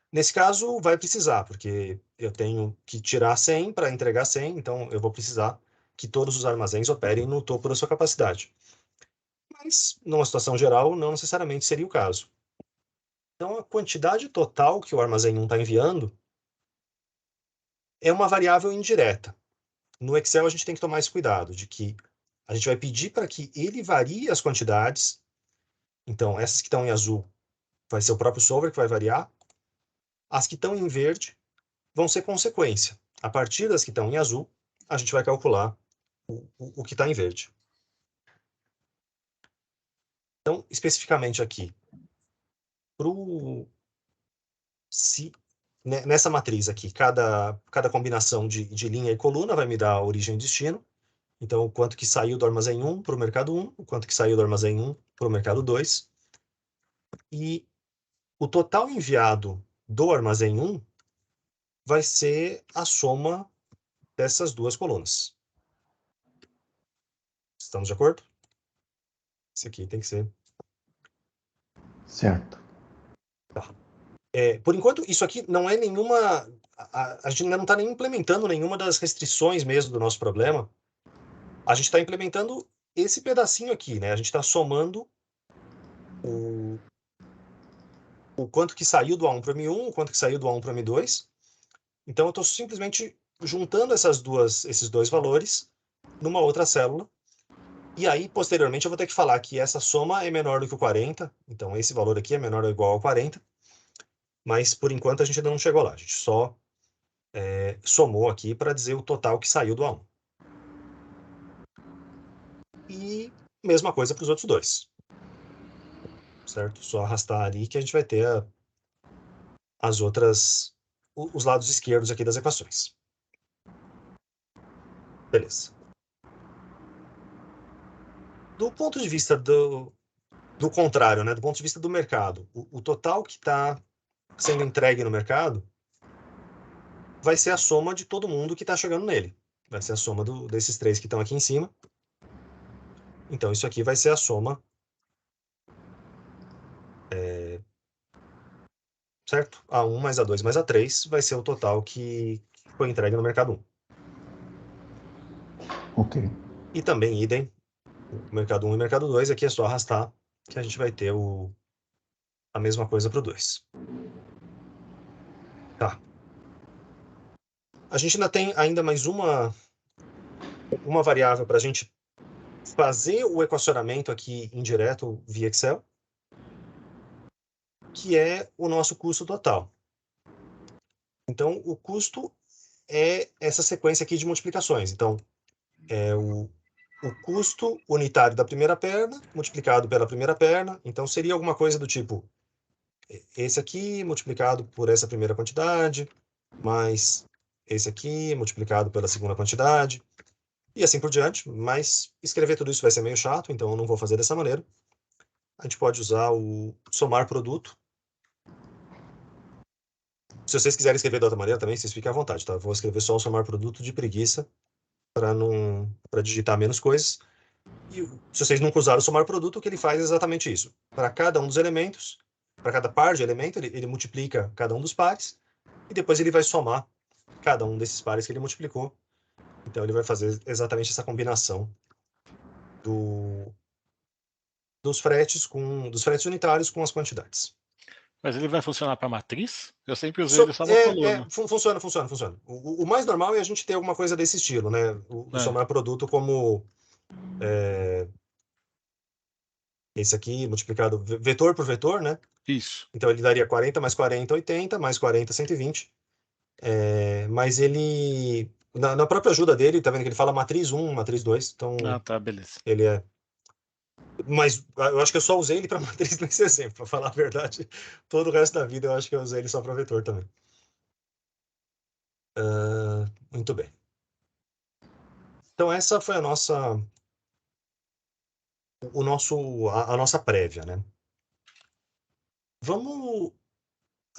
Nesse caso, vai precisar, porque eu tenho que tirar 100 para entregar 100, então eu vou precisar que todos os armazéns operem no topo da sua capacidade. Mas, numa situação geral, não necessariamente seria o caso. Então, a quantidade total que o armazém 1 está enviando é uma variável indireta. No Excel, a gente tem que tomar esse cuidado, de que a gente vai pedir para que ele varie as quantidades. Então, essas que estão em azul vai ser o próprio solver que vai variar. As que estão em verde vão ser consequência. A partir das que estão em azul, a gente vai calcular o que está em verde. Então, especificamente aqui, nessa matriz aqui, cada combinação de linha e coluna vai me dar origem e destino. Então, o quanto que saiu do armazém 1 para o mercado 1, o quanto que saiu do armazém 1 para o mercado 2. E o total enviado do armazém 1 vai ser a soma dessas 2 colunas. Estamos de acordo? Esse aqui tem que ser. Certo. Tá. Por enquanto, isso aqui não é nenhuma... A gente ainda não está nem implementando nenhuma das restrições mesmo do nosso problema. A gente está implementando esse pedacinho aqui, né? A gente está somando o quanto que saiu do A1 para o M1, o quanto que saiu do A1 para o M2. Então, eu estou simplesmente juntando esses 2 valores numa outra célula. E aí, posteriormente, eu vou ter que falar que essa soma é menor do que o 40. Então, esse valor aqui é menor ou igual ao 40. Mas, por enquanto, a gente ainda não chegou lá. A gente só somou aqui para dizer o total que saiu do A1. E mesma coisa para os outros 2. Certo? Só arrastar ali que a gente vai ter os lados esquerdos aqui das equações. Beleza. Do ponto de vista do contrário, né? Do ponto de vista do mercado, o total que está sendo entregue no mercado vai ser a soma de todo mundo que está chegando nele. Vai ser a soma desses 3 que estão aqui em cima. Então, isso aqui vai ser a soma... certo? A1 mais A2 mais A3 vai ser o total que foi entregue no mercado 1. Ok. E também, idem, o mercado 1 e mercado 2, aqui é só arrastar que a gente vai ter a mesma coisa para o 2. Tá. A gente ainda tem mais uma variável para a gente fazer o equacionamento aqui indireto via Excel, que é o nosso custo total. Então, o custo é essa sequência aqui de multiplicações. Então, é o custo unitário da primeira perna multiplicado pela primeira perna. Então, seria alguma coisa do tipo esse aqui multiplicado por essa primeira quantidade, mais esse aqui multiplicado pela segunda quantidade, e assim por diante. Mas escrever tudo isso vai ser meio chato, então eu não vou fazer dessa maneira. A gente pode usar o somar produto. Se vocês quiserem escrever de outra maneira também, vocês fiquem à vontade, tá? Eu vou escrever só o somar produto de preguiça para digitar menos coisas. E se vocês nunca usaram o somar produto, o que ele faz é exatamente isso. Para cada um dos elementos, para cada par de elemento, ele multiplica cada um dos pares, e depois ele vai somar cada um desses pares que ele multiplicou. Então, ele vai fazer exatamente essa combinação dos fretes unitários com as quantidades. Mas ele vai funcionar para matriz? Eu sempre usei ele só na coluna. Funciona. O mais normal é a gente ter alguma coisa desse estilo, né? O somar produto como esse aqui, multiplicado vetor por vetor, né? Isso. Então, ele daria 40 mais 40, 80, mais 40, 120. Mas ele... Na própria ajuda dele, tá vendo que ele fala matriz 1, matriz 2. Então, Tá, beleza. ele é... Mas eu acho que eu só usei ele para matriz nesse exemplo, para falar a verdade. Todo o resto da vida eu acho que eu usei ele só para vetor também. Muito bem. Então, essa foi a nossa prévia, né? Vamos,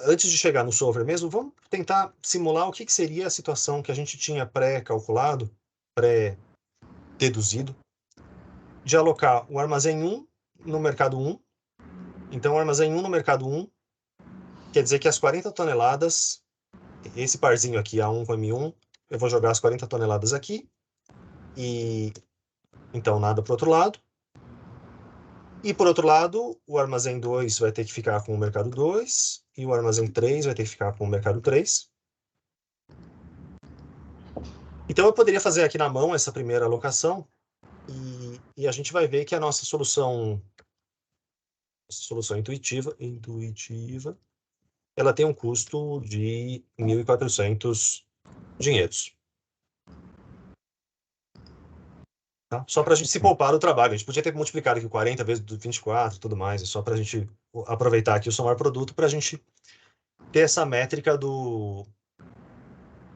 antes de chegar no solver mesmo, vamos tentar simular o que seria a situação que a gente tinha pré-calculado, pré-deduzido, de alocar o armazém 1 no mercado 1. Então, o armazém 1 no mercado 1 quer dizer que as 40 toneladas, esse parzinho aqui, A1 com M1, eu vou jogar as 40 toneladas aqui, e então nada para o outro lado. E, por outro lado, o armazém 2 vai ter que ficar com o mercado 2, e o armazém 3 vai ter que ficar com o mercado 3. Então, eu poderia fazer aqui na mão essa primeira alocação, e a gente vai ver que a nossa solução intuitiva, ela tem um custo de 1.400 dinheiros. Tá? Só para a gente se poupar do trabalho. A gente podia ter multiplicado aqui 40 vezes 24 e tudo mais, só para a gente aproveitar aqui o somar produto para a gente ter essa métrica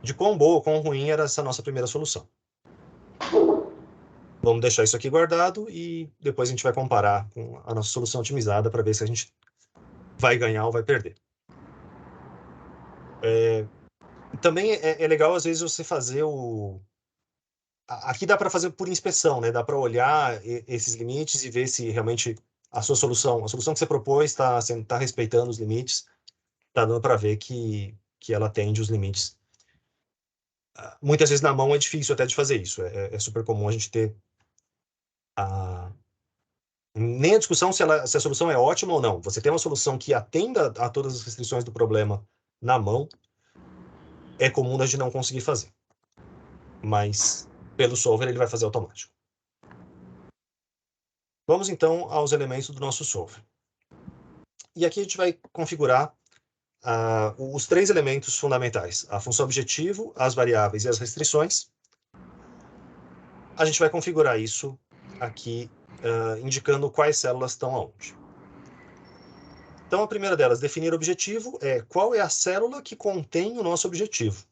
de quão boa ou quão ruim era essa nossa primeira solução. Vamos deixar isso aqui guardado e depois a gente vai comparar com a nossa solução otimizada para ver se a gente vai ganhar ou vai perder. Também é legal, às vezes, você fazer Aqui dá para fazer por inspeção, né? Dá para olhar esses limites e ver se realmente a solução que você propôs está respeitando os limites, está dando para ver que ela atende os limites. Muitas vezes na mão é difícil até de fazer isso. É super comum a gente ter nem a discussão se a solução é ótima ou não. Você tem uma solução que atenda a todas as restrições do problema na mão, é comum a gente não conseguir fazer. Mas pelo solver ele vai fazer automático. Vamos então aos elementos do nosso solver. E aqui a gente vai configurar os 3 elementos fundamentais: a função objetivo, as variáveis e as restrições. A gente vai configurar isso aqui, indicando quais células estão aonde. Então, a primeira delas, definir objetivo, qual é a célula que contém o nosso objetivo.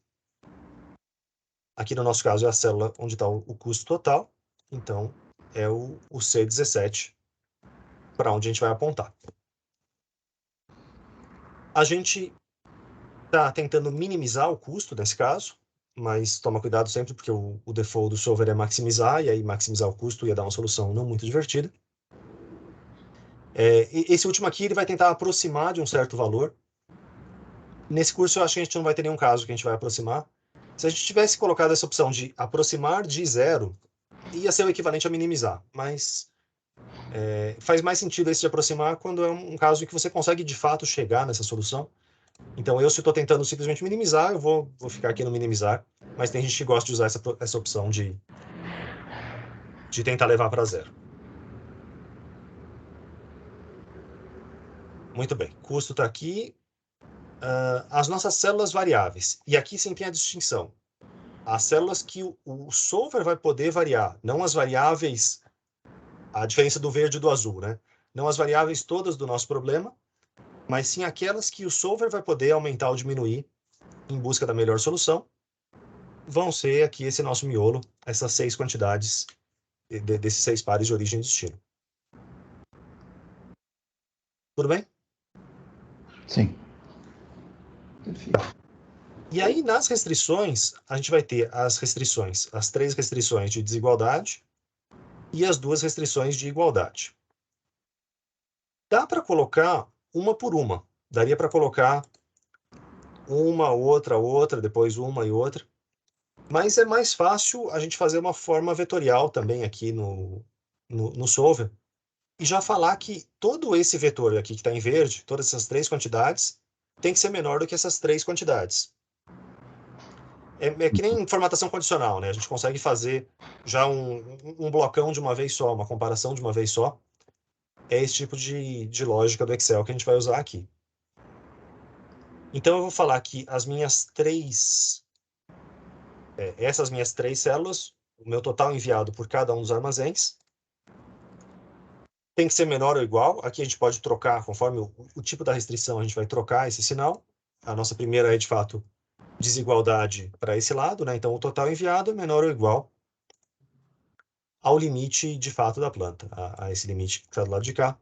Aqui no nosso caso é a célula onde está o custo total, então é o C17, para onde a gente vai apontar. A gente está tentando minimizar o custo nesse caso, mas toma cuidado sempre, porque o default do solver é maximizar, e aí maximizar o custo ia dar uma solução não muito divertida. Esse último aqui ele vai tentar aproximar de um certo valor. Nesse curso eu acho que a gente não vai ter nenhum caso que a gente vai aproximar. Se a gente tivesse colocado essa opção de aproximar de 0, ia ser o equivalente a minimizar, mas faz mais sentido esse de aproximar quando é um caso em que você consegue de fato chegar nessa solução. Então, se eu estou tentando simplesmente minimizar, eu vou ficar aqui no minimizar, mas tem gente que gosta de usar essa opção de tentar levar para 0. Muito bem, custo está aqui. As nossas células variáveis, e aqui sim tem a distinção. As células que o solver vai poder variar, não as variáveis, a diferença do verde e do azul, né? Não as variáveis todas do nosso problema, mas sim aquelas que o solver vai poder aumentar ou diminuir em busca da melhor solução, vão ser aqui esse nosso miolo, essas 6 quantidades desses 6 pares de origem e destino. Tudo bem? Sim. Tá. E aí, nas restrições, a gente vai ter as 3 restrições de desigualdade e as 2 restrições de igualdade. Dá para colocar uma por uma. Daria para colocar uma, outra, depois uma e outra. Mas é mais fácil a gente fazer uma forma vetorial também aqui no solver. E já falar que todo esse vetor aqui que está em verde, todas essas 3 quantidades, tem que ser menor do que essas 3 quantidades. É que nem formatação condicional, né? A gente consegue fazer já um blocão de uma vez só, uma comparação de uma vez só. É esse tipo de lógica do Excel que a gente vai usar aqui. Então, eu vou falar que essas minhas 3 células, o meu total enviado por cada um dos armazéns, tem que ser menor ou igual. Aqui a gente pode trocar, conforme o tipo da restrição, a gente vai trocar esse sinal. A nossa primeira é, de fato, desigualdade para esse lado, né? Então, o total enviado é menor ou igual ao limite, de fato, da planta, a esse limite que está do lado de cá.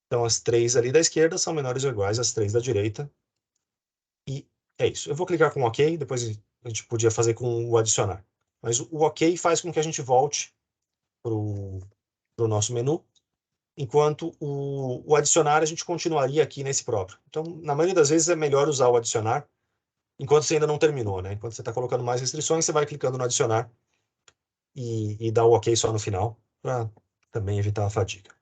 Então, as 3 ali da esquerda são menores ou iguais às 3 da direita. E é isso. Eu vou clicar com OK, depois a gente podia fazer com o adicionar. Mas o OK faz com que a gente volte para o nosso menu, enquanto o adicionar a gente continuaria aqui nesse próprio. Então, na maioria das vezes é melhor usar o adicionar enquanto você ainda não terminou, né? Enquanto você está colocando mais restrições, você vai clicando no adicionar e dá o OK só no final, para também evitar a fadiga.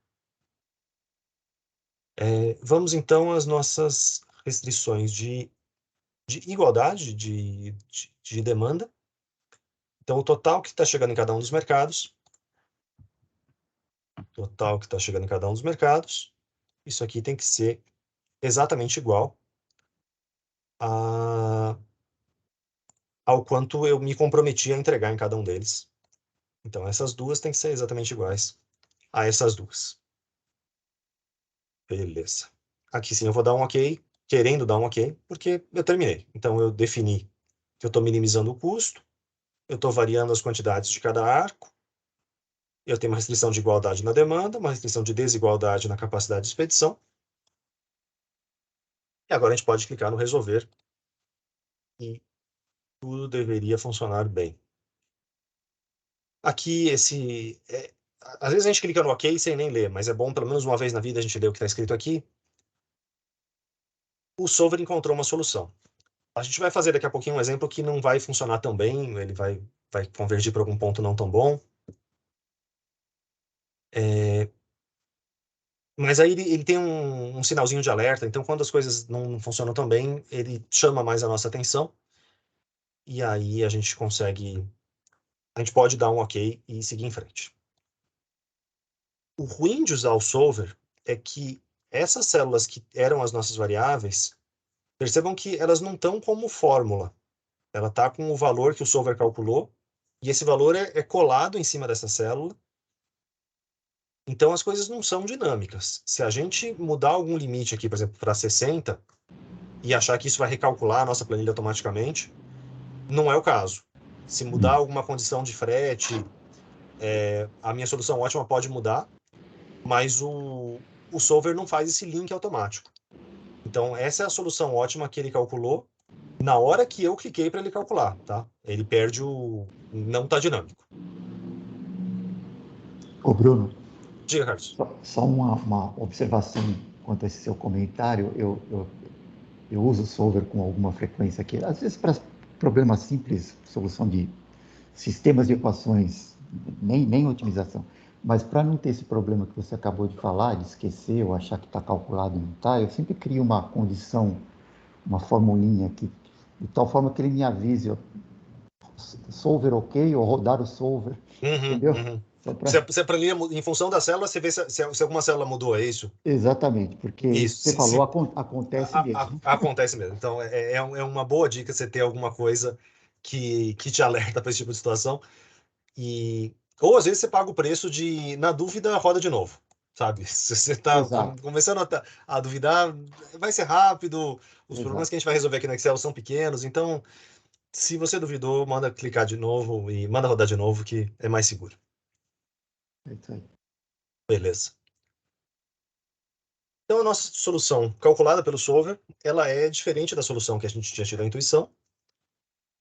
Vamos então às nossas restrições de igualdade de demanda. Então, o total que está chegando em cada um dos mercados, isso aqui tem que ser exatamente igual ao quanto eu me comprometi a entregar em cada um deles. Então, essas duas têm que ser exatamente iguais a essas duas. Beleza. Aqui sim eu vou dar um OK, querendo dar um OK, porque eu terminei. Então, eu defini que eu estou minimizando o custo, eu estou variando as quantidades de cada arco, eu tenho uma restrição de igualdade na demanda, uma restrição de desigualdade na capacidade de expedição. E agora a gente pode clicar no resolver e tudo deveria funcionar bem. Aqui, às vezes a gente clica no OK sem nem ler, mas é bom pelo menos uma vez na vida a gente ler o que está escrito aqui. O solver encontrou uma solução. A gente vai fazer daqui a pouquinho um exemplo que não vai funcionar tão bem, ele vai convergir para algum ponto não tão bom. Mas aí ele tem um sinalzinho de alerta, então quando as coisas não funcionam tão bem, ele chama mais a nossa atenção, e aí a gente pode dar um OK e seguir em frente. O ruim de usar o solver é que essas células que eram as nossas variáveis, percebam que elas não estão como fórmula. Ela está com o valor que o solver calculou, e esse valor é colado em cima dessa célula. Então, as coisas não são dinâmicas. Se a gente mudar algum limite aqui, por exemplo, para 60, e achar que isso vai recalcular a nossa planilha automaticamente, não é o caso. Se mudar alguma condição de frete, a minha solução ótima pode mudar, mas o solver não faz esse link automático. Então, essa é a solução ótima que ele calculou na hora que eu cliquei para ele calcular, tá? Ele perde não está dinâmico. Ô, Bruno. Diga, Carlos. Só uma observação quanto a esse seu comentário. Eu uso o solver com alguma frequência aqui, às vezes para problemas simples, solução de sistemas de equações, nem otimização. Mas para não ter esse problema que você acabou de falar, de esquecer ou achar que está calculado e não está, eu sempre crio uma condição, uma formulinha aqui, de tal forma que ele me avise, ó, solver OK, ou rodar o solver, entendeu? Se a planilha, em função da célula, você vê se alguma célula mudou, é isso? Exatamente, porque isso, você falou, acontece mesmo. Acontece mesmo. Então, é uma boa dica você ter alguma coisa que te alerta para esse tipo de situação. Ou às vezes você paga o preço de, na dúvida, roda de novo, sabe? Se você está começando a duvidar, vai ser rápido, os problemas que a gente vai resolver aqui no Excel são pequenos, então, se você duvidou, manda clicar de novo e manda rodar de novo, que é mais seguro. É isso aí. Beleza. Então, a nossa solução calculada pelo solver, ela é diferente da solução que a gente tinha tido a intuição.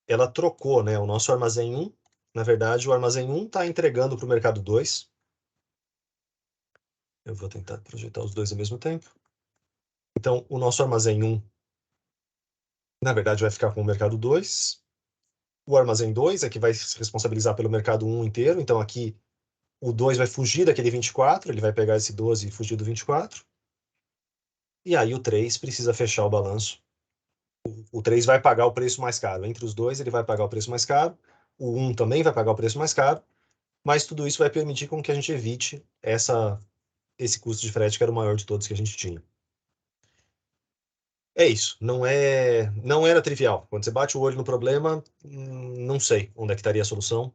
Ela trocou, né, o nosso armazém 1. Na verdade, o armazém 1 está entregando para o mercado 2. Eu vou tentar projetar os dois ao mesmo tempo. Então, o nosso armazém 1 na verdade, vai ficar com o mercado 2. O armazém 2 é que vai se responsabilizar pelo mercado 1 inteiro. Então, aqui, o 2 vai fugir daquele 24, ele vai pegar esse 12 e fugir do 24. E aí, o 3 precisa fechar o balanço. O 3 vai pagar o preço mais caro. Entre os dois, ele vai pagar o preço mais caro. O 1 também vai pagar o preço mais caro. Mas tudo isso vai permitir com que a gente evite esse custo de frete que era o maior de todos que a gente tinha. É isso. Não era trivial. Quando você bate o olho no problema, não sei onde é que estaria a solução.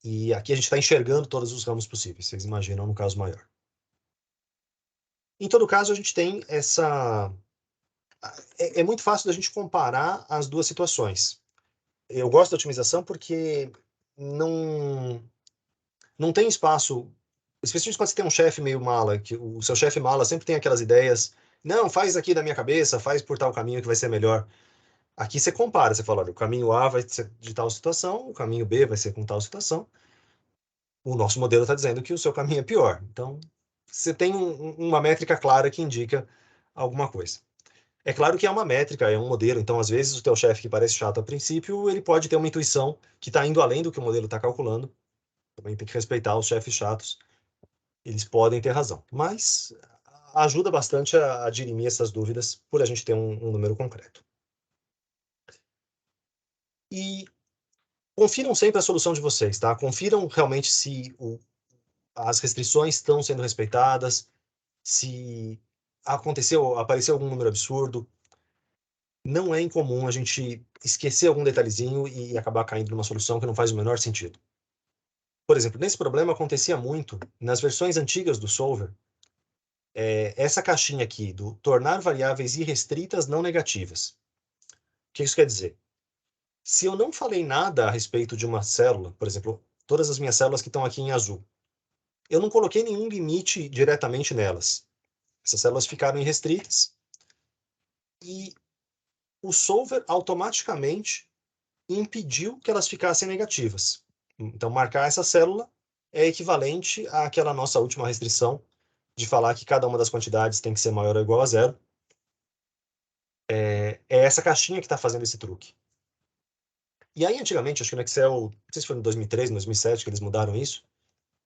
E aqui a gente está enxergando todos os ramos possíveis. Vocês imaginam no caso maior. Em todo caso, a gente tem essa... É muito fácil da gente comparar as duas situações. Eu gosto da otimização porque não tem espaço, especialmente quando você tem um chefe meio mala, que o seu chefe mala sempre tem aquelas ideias, não, faz aqui da minha cabeça, faz por tal caminho que vai ser melhor. Aqui você compara, você fala, olha, o caminho A vai ser de tal situação, o caminho B vai ser com tal situação. O nosso modelo está dizendo que o seu caminho é pior. Então, você tem uma métrica clara que indica alguma coisa. É claro que é uma métrica, é um modelo, então às vezes o teu chefe que parece chato a princípio, ele pode ter uma intuição que está indo além do que o modelo está calculando. Também tem que respeitar os chefes chatos. Eles podem ter razão, mas ajuda bastante a dirimir essas dúvidas por a gente ter um número concreto. E confiram sempre a solução de vocês, tá? Confiram realmente se as restrições estão sendo respeitadas, se apareceu algum número absurdo. Não é incomum a gente esquecer algum detalhezinho e acabar caindo numa solução que não faz o menor sentido. Por exemplo, nesse problema acontecia muito nas versões antigas do Solver. Essa caixinha aqui do tornar variáveis irrestritas não negativas. O que isso quer dizer? Se eu não falei nada a respeito de uma célula, por exemplo, todas as minhas células que estão aqui em azul, eu não coloquei nenhum limite diretamente nelas. Essas células ficaram irrestritas e o solver automaticamente impediu que elas ficassem negativas. Então, marcar essa célula é equivalente àquela nossa última restrição de falar que cada uma das quantidades tem que ser maior ou igual a zero. É essa caixinha que está fazendo esse truque. E aí, antigamente, acho que no Excel, não sei se foi em 2003, 2007 que eles mudaram isso,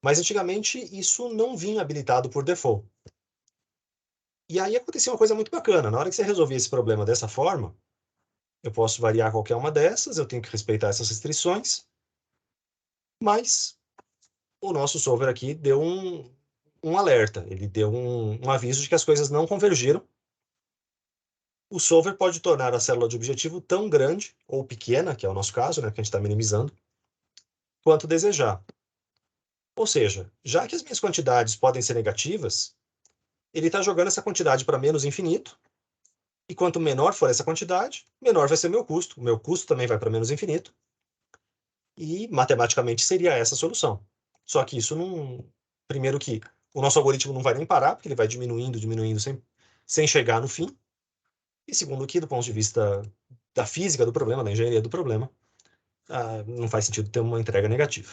mas antigamente isso não vinha habilitado por default. E aí acontecia uma coisa muito bacana. Na hora que você resolvia esse problema dessa forma, eu posso variar qualquer uma dessas, eu tenho que respeitar essas restrições, mas o nosso solver aqui deu um alerta, ele deu um aviso de que as coisas não convergiram. O solver pode tornar a célula de objetivo tão grande ou pequena, que é o nosso caso, né, que a gente está minimizando, quanto desejar. Ou seja, já que as minhas quantidades podem ser negativas, ele está jogando essa quantidade para menos infinito, e quanto menor for essa quantidade, menor vai ser meu custo. O meu custo também vai para menos infinito, e matematicamente seria essa a solução. Só que isso não... Primeiro que o nosso algoritmo não vai nem parar, porque ele vai diminuindo, diminuindo sem chegar no fim. E segundo que, do ponto de vista da física do problema, da engenharia do problema, não faz sentido ter uma entrega negativa.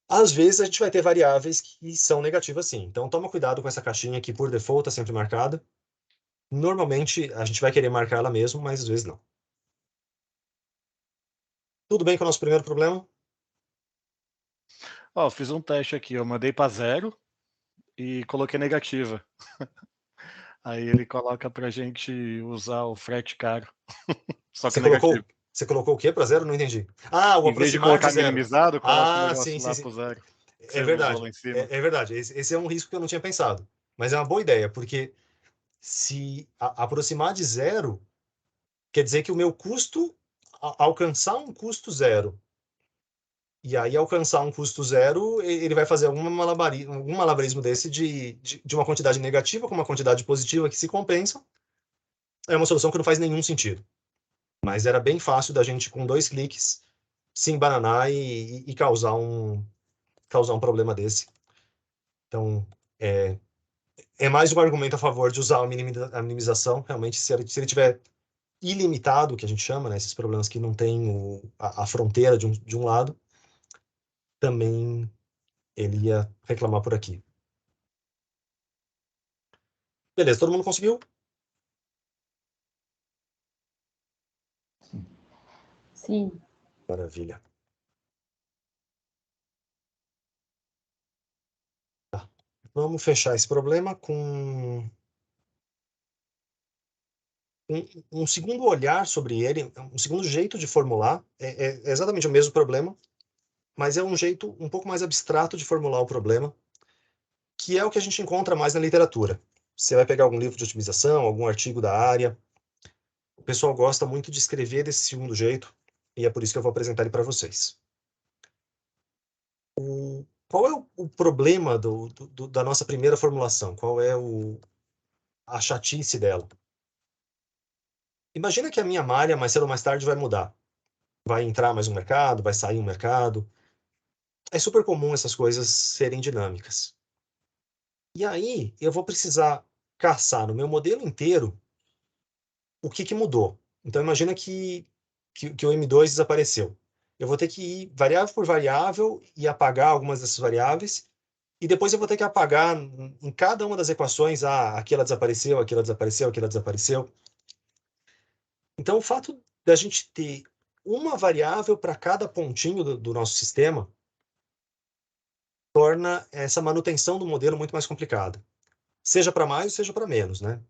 Às vezes a gente vai ter variáveis que são negativas sim. Então toma cuidado com essa caixinha que por default está sempre marcada. Normalmente a gente vai querer marcar ela mesmo, mas às vezes não. Tudo bem com o nosso primeiro problema? Ó, fiz um teste aqui, eu mandei para 0 e coloquei negativa. Aí ele coloca pra gente usar o frete caro, só que negativo. Você colocou o quê para 0? Não entendi. Ah, o Em vez de aproximar de colocar 0. minimizado, coloca o Ah, sim, negócio sim, lá sim. pro 0, que É você usou verdade. lá em cima. É verdade. Esse é um risco que eu não tinha pensado. Mas é uma boa ideia, porque se aproximar de 0, quer dizer que o meu custo, alcançar um custo 0, e aí alcançar um custo 0, ele vai fazer algum malabarismo desse de uma quantidade negativa com uma quantidade positiva que se compensam. É uma solução que não faz nenhum sentido. Mas era bem fácil da gente, com 2 cliques, se embananar e causar um problema desse. Então, é mais um argumento a favor de usar a minimização. Realmente, se ele tiver ilimitado, que a gente chama, né, esses problemas que não tem a fronteira de um lado, também ele ia reclamar por aqui. Beleza, todo mundo conseguiu? Sim. Maravilha. Tá. Vamos fechar esse problema com um segundo olhar sobre ele, um segundo jeito de formular. É exatamente o mesmo problema, mas é um jeito um pouco mais abstrato de formular o problema, que é o que a gente encontra mais na literatura. Você vai pegar algum livro de otimização, algum artigo da área. O pessoal gosta muito de escrever desse segundo jeito, e é por isso que eu vou apresentar ele para vocês. Qual é o problema da nossa primeira formulação? Qual é a chatice dela? Imagina que a minha malha, mais cedo ou mais tarde, vai mudar. Vai entrar mais um mercado, vai sair um mercado. É super comum essas coisas serem dinâmicas. E aí, eu vou precisar caçar no meu modelo inteiro o que mudou. Então, imagina que o M2 desapareceu. Eu vou ter que ir variável por variável e apagar algumas dessas variáveis, e depois eu vou ter que apagar em cada uma das equações, aquela desapareceu, aquela desapareceu, aquela desapareceu. Então, o fato da gente ter uma variável para cada pontinho do nosso sistema torna essa manutenção do modelo muito mais complicada. Seja para mais ou seja para menos, né?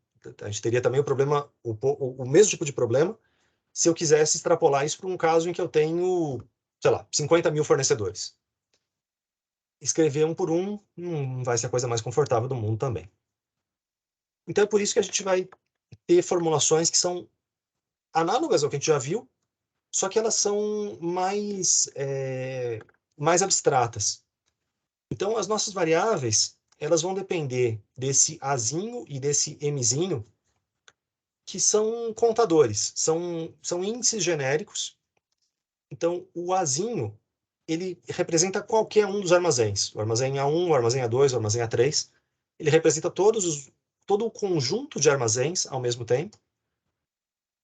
A gente teria também o mesmo tipo de problema se eu quisesse extrapolar isso para um caso em que eu tenho, sei lá, 50 mil fornecedores. Escrever um por um não vai ser a coisa mais confortável do mundo também. Então é por isso que a gente vai ter formulações que são análogas ao que a gente já viu, só que elas são mais abstratas. Então as nossas variáveis, elas vão depender desse Azinho e desse Mzinho, que são contadores, são índices genéricos. Então, o Azinho, ele representa qualquer um dos armazéns. O armazém A1, o armazém A2, o armazém A3. Ele representa todo o conjunto de armazéns ao mesmo tempo,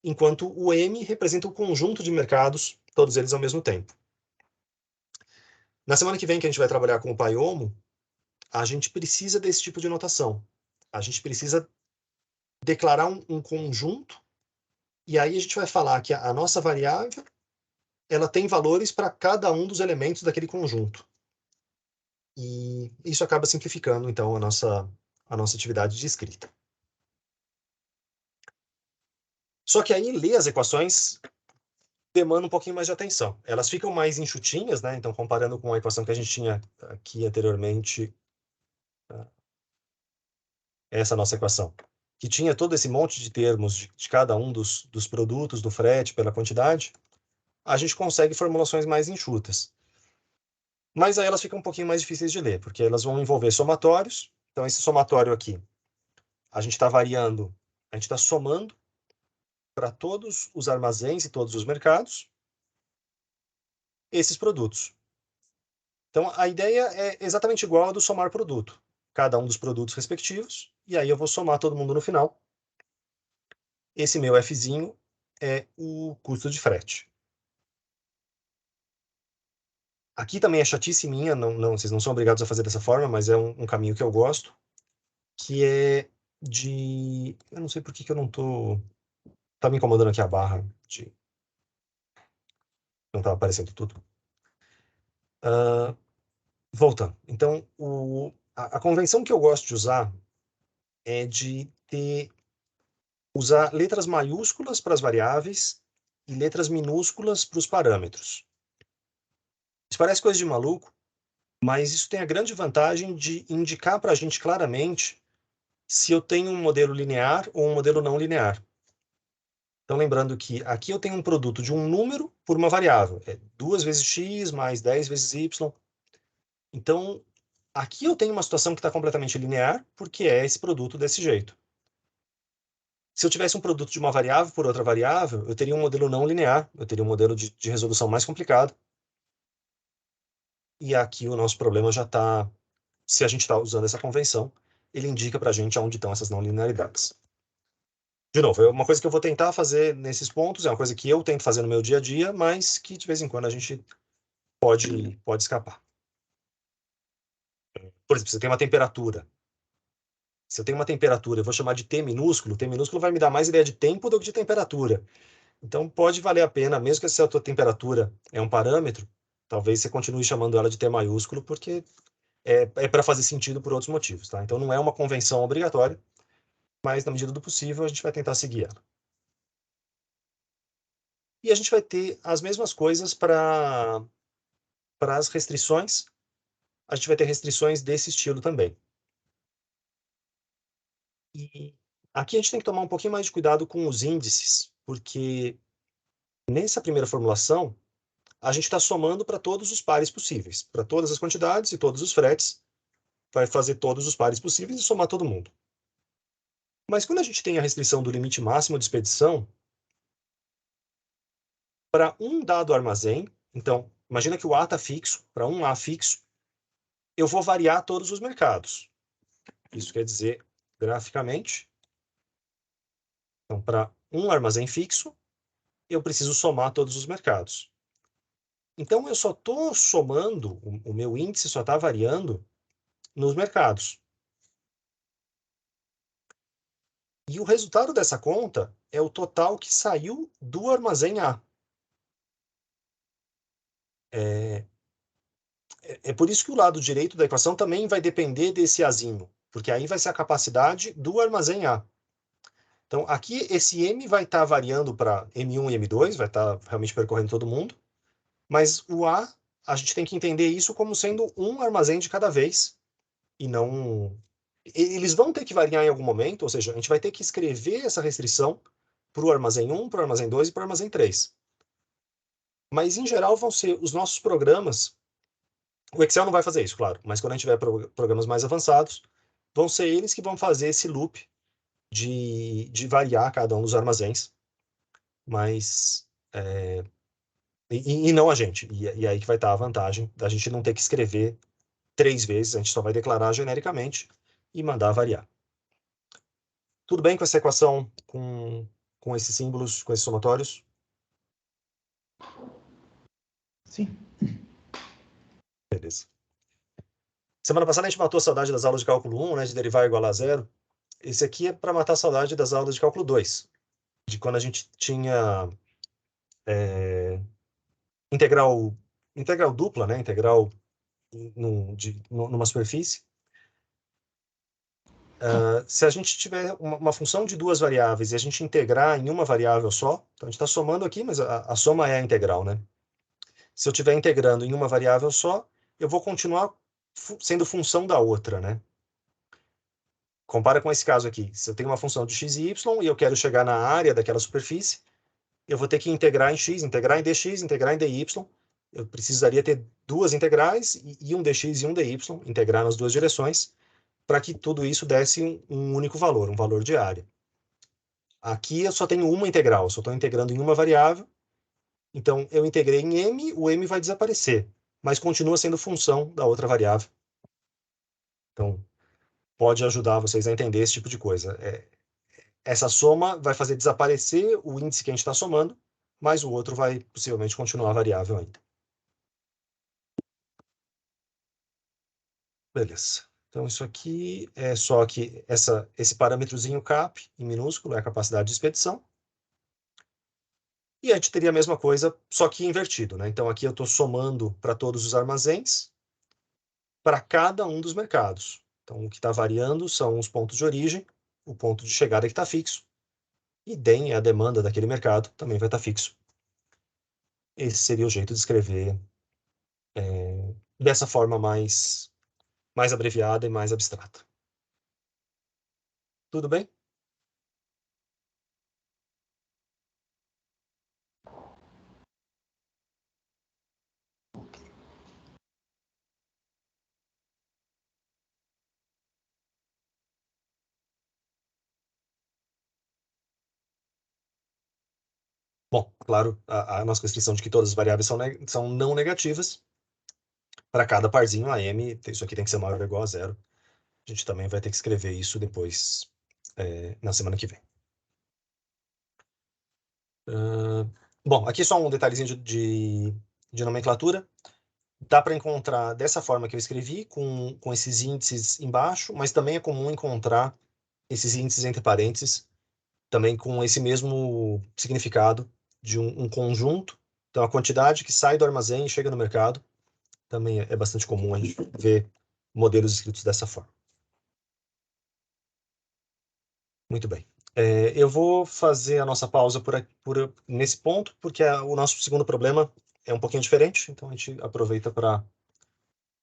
enquanto o M representa o conjunto de mercados, todos eles ao mesmo tempo. Na semana que vem, que a gente vai trabalhar com o Paiomo, a gente precisa desse tipo de notação. A gente precisa declarar um conjunto, e aí a gente vai falar que a nossa variável ela tem valores para cada um dos elementos daquele conjunto. E isso acaba simplificando, então, a nossa atividade de escrita. Só que aí, ler as equações demanda um pouquinho mais de atenção. Elas ficam mais enxutinhas, né? Então, comparando com a equação que a gente tinha aqui anteriormente, essa nossa equação, que tinha todo esse monte de termos de cada um dos produtos, do frete, pela quantidade, a gente consegue formulações mais enxutas. Mas aí elas ficam um pouquinho mais difíceis de ler, porque elas vão envolver somatórios. Então, esse somatório aqui, a gente está variando, a gente está somando para todos os armazéns e todos os mercados esses produtos. Então, a ideia é exatamente igual a do somar produto. Cada um dos produtos respectivos, e aí eu vou somar todo mundo no final. Esse meu Fzinho é o custo de frete. Aqui também é chatice minha, vocês não são obrigados a fazer dessa forma, mas é um caminho que eu gosto, que é de... Eu não sei por que eu não tô... Tá me incomodando aqui a barra de... Não tá aparecendo tudo. Voltando. Então, a convenção que eu gosto de usar é de usar letras maiúsculas para as variáveis e letras minúsculas para os parâmetros. Isso parece coisa de maluco, mas isso tem a grande vantagem de indicar para a gente claramente se eu tenho um modelo linear ou um modelo não linear. Então, lembrando que aqui eu tenho um produto de um número por uma variável. É 2 vezes x mais 10 vezes y. Então, aqui eu tenho uma situação que está completamente linear, porque é esse produto desse jeito. Se eu tivesse um produto de uma variável por outra variável, eu teria um modelo não linear, eu teria um modelo de resolução mais complicado. E aqui o nosso problema já está, se a gente está usando essa convenção, ele indica para a gente onde estão essas não linearidades. De novo, é uma coisa que eu vou tentar fazer nesses pontos, é uma coisa que eu tento fazer no meu dia a dia, mas que de vez em quando a gente pode escapar. Por exemplo, você tem uma temperatura. Se eu tenho uma temperatura, eu vou chamar de T minúsculo vai me dar mais ideia de tempo do que de temperatura. Então, pode valer a pena, mesmo que se a tua temperatura é um parâmetro, talvez você continue chamando ela de T maiúsculo, porque é para fazer sentido por outros motivos, tá? Então, não é uma convenção obrigatória, mas, na medida do possível, a gente vai tentar seguir ela. E a gente vai ter as mesmas coisas para as restrições. A gente vai ter restrições desse estilo também. E aqui a gente tem que tomar um pouquinho mais de cuidado com os índices, porque nessa primeira formulação, a gente está somando para todos os pares possíveis, para todas as quantidades e todos os fretes, vai fazer todos os pares possíveis e somar todo mundo. Mas quando a gente tem a restrição do limite máximo de expedição, para um dado armazém, então, imagina que o A está fixo, para um A fixo, eu vou variar todos os mercados. Isso quer dizer, graficamente, então, para um armazém fixo, eu preciso somar todos os mercados. Então, eu só estou somando, o meu índice só está variando nos mercados. E o resultado dessa conta é o total que saiu do armazém A. É por isso que o lado direito da equação também vai depender desse Azinho, porque aí vai ser a capacidade do armazém A. Então, aqui esse M vai estar variando para M1 e M2, vai estar realmente percorrendo todo mundo, mas o a gente tem que entender isso como sendo um armazém de cada vez, e não... Eles vão ter que variar em algum momento, ou seja, a gente vai ter que escrever essa restrição para o armazém 1, para o armazém 2 e para o armazém 3. Mas, em geral, vão ser os nossos programas. O Excel não vai fazer isso, claro, mas quando a gente tiver programas mais avançados, vão ser eles que vão fazer esse loop de variar cada um dos armazéns, mas e não a gente. E aí que vai estar a vantagem da gente não ter que escrever 3 vezes, a gente só vai declarar genericamente e mandar variar. Tudo bem com essa equação, com esses símbolos, com esses somatórios? Sim. Beleza. Semana passada a gente matou a saudade das aulas de cálculo 1, né, de derivar igual a zero. Esse aqui é para matar a saudade das aulas de cálculo 2, de quando a gente tinha integral dupla, né, integral numa superfície. Se a gente tiver uma função de duas variáveis e a gente integrar em uma variável só, então a gente está somando aqui, mas a soma é a integral, né? Se eu estiver integrando em uma variável só, eu vou continuar sendo função da outra, né? Compara com esse caso aqui. Se eu tenho uma função de x e y e eu quero chegar na área daquela superfície, eu vou ter que integrar em x, integrar em dx, integrar em dy. Eu precisaria ter duas integrais e um dx e um dy, integrar nas duas direções, para que tudo isso desse um único valor, um valor de área. Aqui eu só tenho uma integral, só estou integrando em uma variável, então eu integrei em m, o m vai desaparecer, mas continua sendo função da outra variável. Então, pode ajudar vocês a entender esse tipo de coisa. Essa soma vai fazer desaparecer o índice que a gente está somando, mas o outro vai possivelmente continuar variável ainda. Beleza. Então, isso aqui é só que esse parâmetrozinho CAP, em minúsculo, é a capacidade de expedição. E a gente teria a mesma coisa, só que invertido, né? Então, aqui eu estou somando para todos os armazéns, para cada um dos mercados. Então, o que está variando são os pontos de origem, o ponto de chegada que está fixo, e DEM é a demanda daquele mercado, também vai estar fixo. Esse seria o jeito de escrever dessa forma mais abreviada e mais abstrata. Tudo bem? Bom, claro, a nossa restrição de que todas as variáveis são não negativas. Para cada parzinho AM, isso aqui tem que ser maior ou igual a zero. A gente também vai ter que escrever isso depois, na semana que vem. Bom, aqui só um detalhezinho de nomenclatura. Dá para encontrar dessa forma que eu escrevi, com esses índices embaixo, mas também é comum encontrar esses índices entre parênteses, também com esse mesmo significado de um conjunto. Então, a quantidade que sai do armazém e chega no mercado também é bastante comum a gente ver modelos escritos dessa forma. Muito bem. Eu vou fazer a nossa pausa nesse ponto, porque o nosso segundo problema é um pouquinho diferente, então a gente aproveita para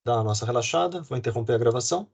dar a nossa relaxada. Vou interromper a gravação.